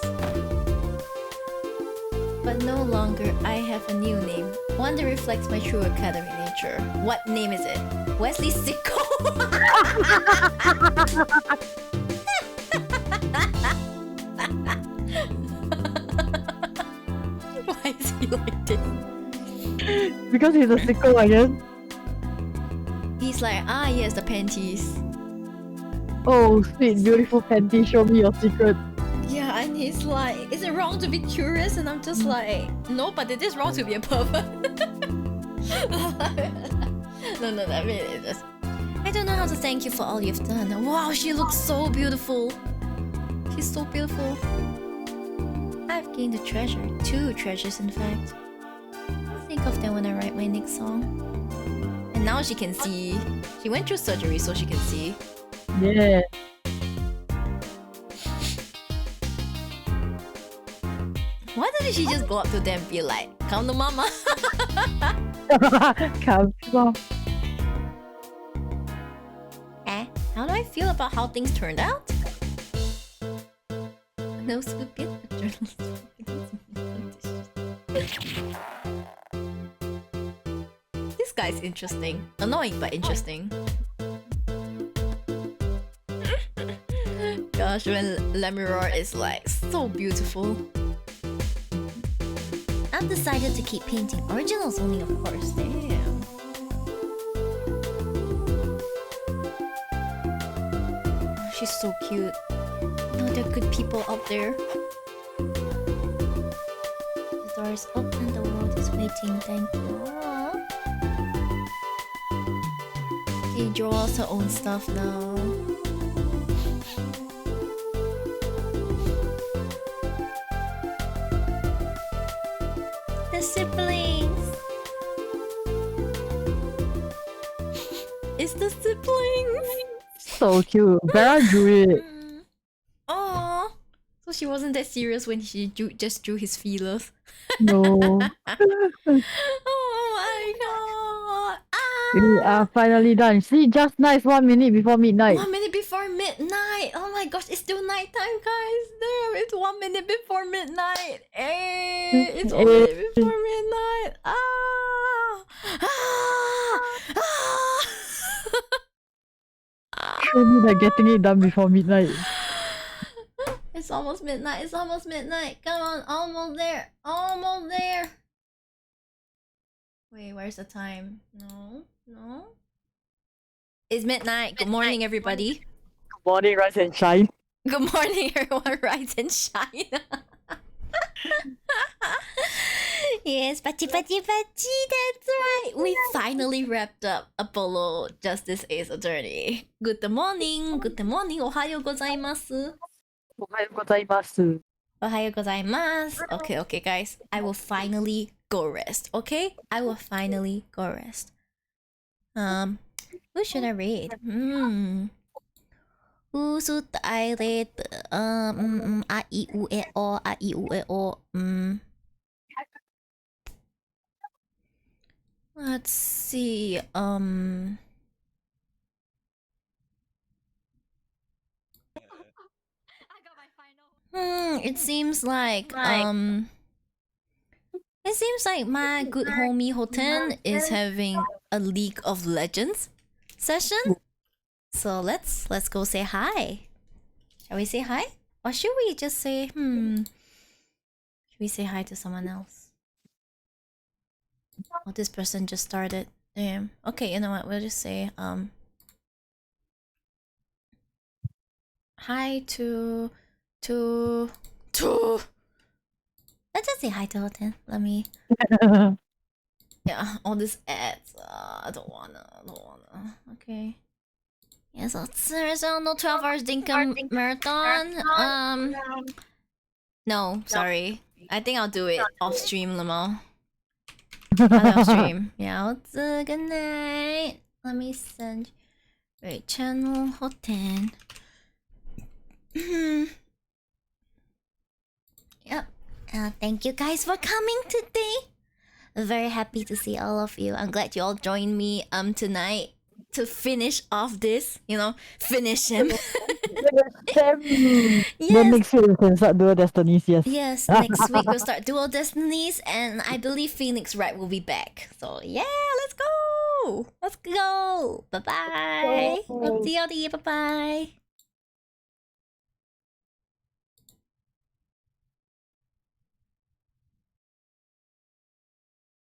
But no longer, I have a new name. One that reflects my true academy nature. What name is it? Wesley Sicko! Why is he like this? Because he's a sicko, I guess. He's like, ah yes, the panties. Oh, sweet, beautiful panty, show me your secret. Yeah, and he's like, is it wrong to be curious? And I'm just like, no, but it is wrong to be a pervert. No, I mean, it is. I don't know how to thank you for all you've done. Wow, she looks so beautiful. She's so beautiful. I've gained a treasure. 2 treasures, in fact. I'll think of them when I write my next song. And now she can see. She went through surgery so she can see. Yeah. Why doesn't she just go up to them and be like, come to mama? Come on. How do I feel about how things turned out? No scoop yet, but journalist. This guy's interesting. Annoying, but interesting. Gosh, when Lemiror is like so beautiful. I've decided to keep painting originals only, of course. Damn. Oh, she's so cute. No, there are good people out there. The door is open, the world is waiting. Thank you. Aww. She draws her own stuff now. The siblings. It's the siblings. So cute. Vera drew it. Aww. So she wasn't that serious when she just drew his feelers. No. Oh my god. Ah! We are finally done. See, just nice 1 minute before midnight. 1 minute before midnight. Oh my gosh, it's still nighttime, guys. Damn, it's 1 minute before midnight. Hey, it's 1 minute before midnight. Ah! Ah! Ah! Surely they're getting it done before midnight. It's almost midnight. It's almost midnight. Come on, almost there. Almost there. Wait, where's the time? No, no. It's midnight. Good morning, everybody. Good morning, rise and shine. Good morning, everyone. Rise and shine. Yes, pachi pachi pachi. That's right. We finally wrapped up Apollo Justice Ace Attorney. Good morning. Good morning. Ohayo gozaimasu. Ohayo gozaimasu. Ohayo gozaimasu. Okay, okay, guys. I will finally go rest. Okay, I will finally go rest. Who should I read? Who's the eyelid? A I U E O. A I U E O. Let's see. It seems like my good homie Hoten is having a League of Legends session. So let's go say hi. Shall we say hi? Or should we just say should we say hi to someone else? Oh, this person just started. Damn. Okay, you know what? We'll just say hi to let's just say hi to Hoten. Let me yeah, all these ads. I don't wanna. Okay. Yeah, so there's no 12 hours Dinkum marathon. No, sorry. I think I'll do it off stream, Lamo. Off stream. Yeah, good night. Let me send right channel Hoten. Yep. Thank you guys for coming today. Very happy to see all of you. I'm glad you all joined me tonight to finish off this. You know, finish him. Yes. Then next week we can start Dual Destinies, yes. Yes, next week we'll start Dual Destinies, and I believe Phoenix Wright will be back. So yeah, let's go. Let's go. Bye bye. Bye bye.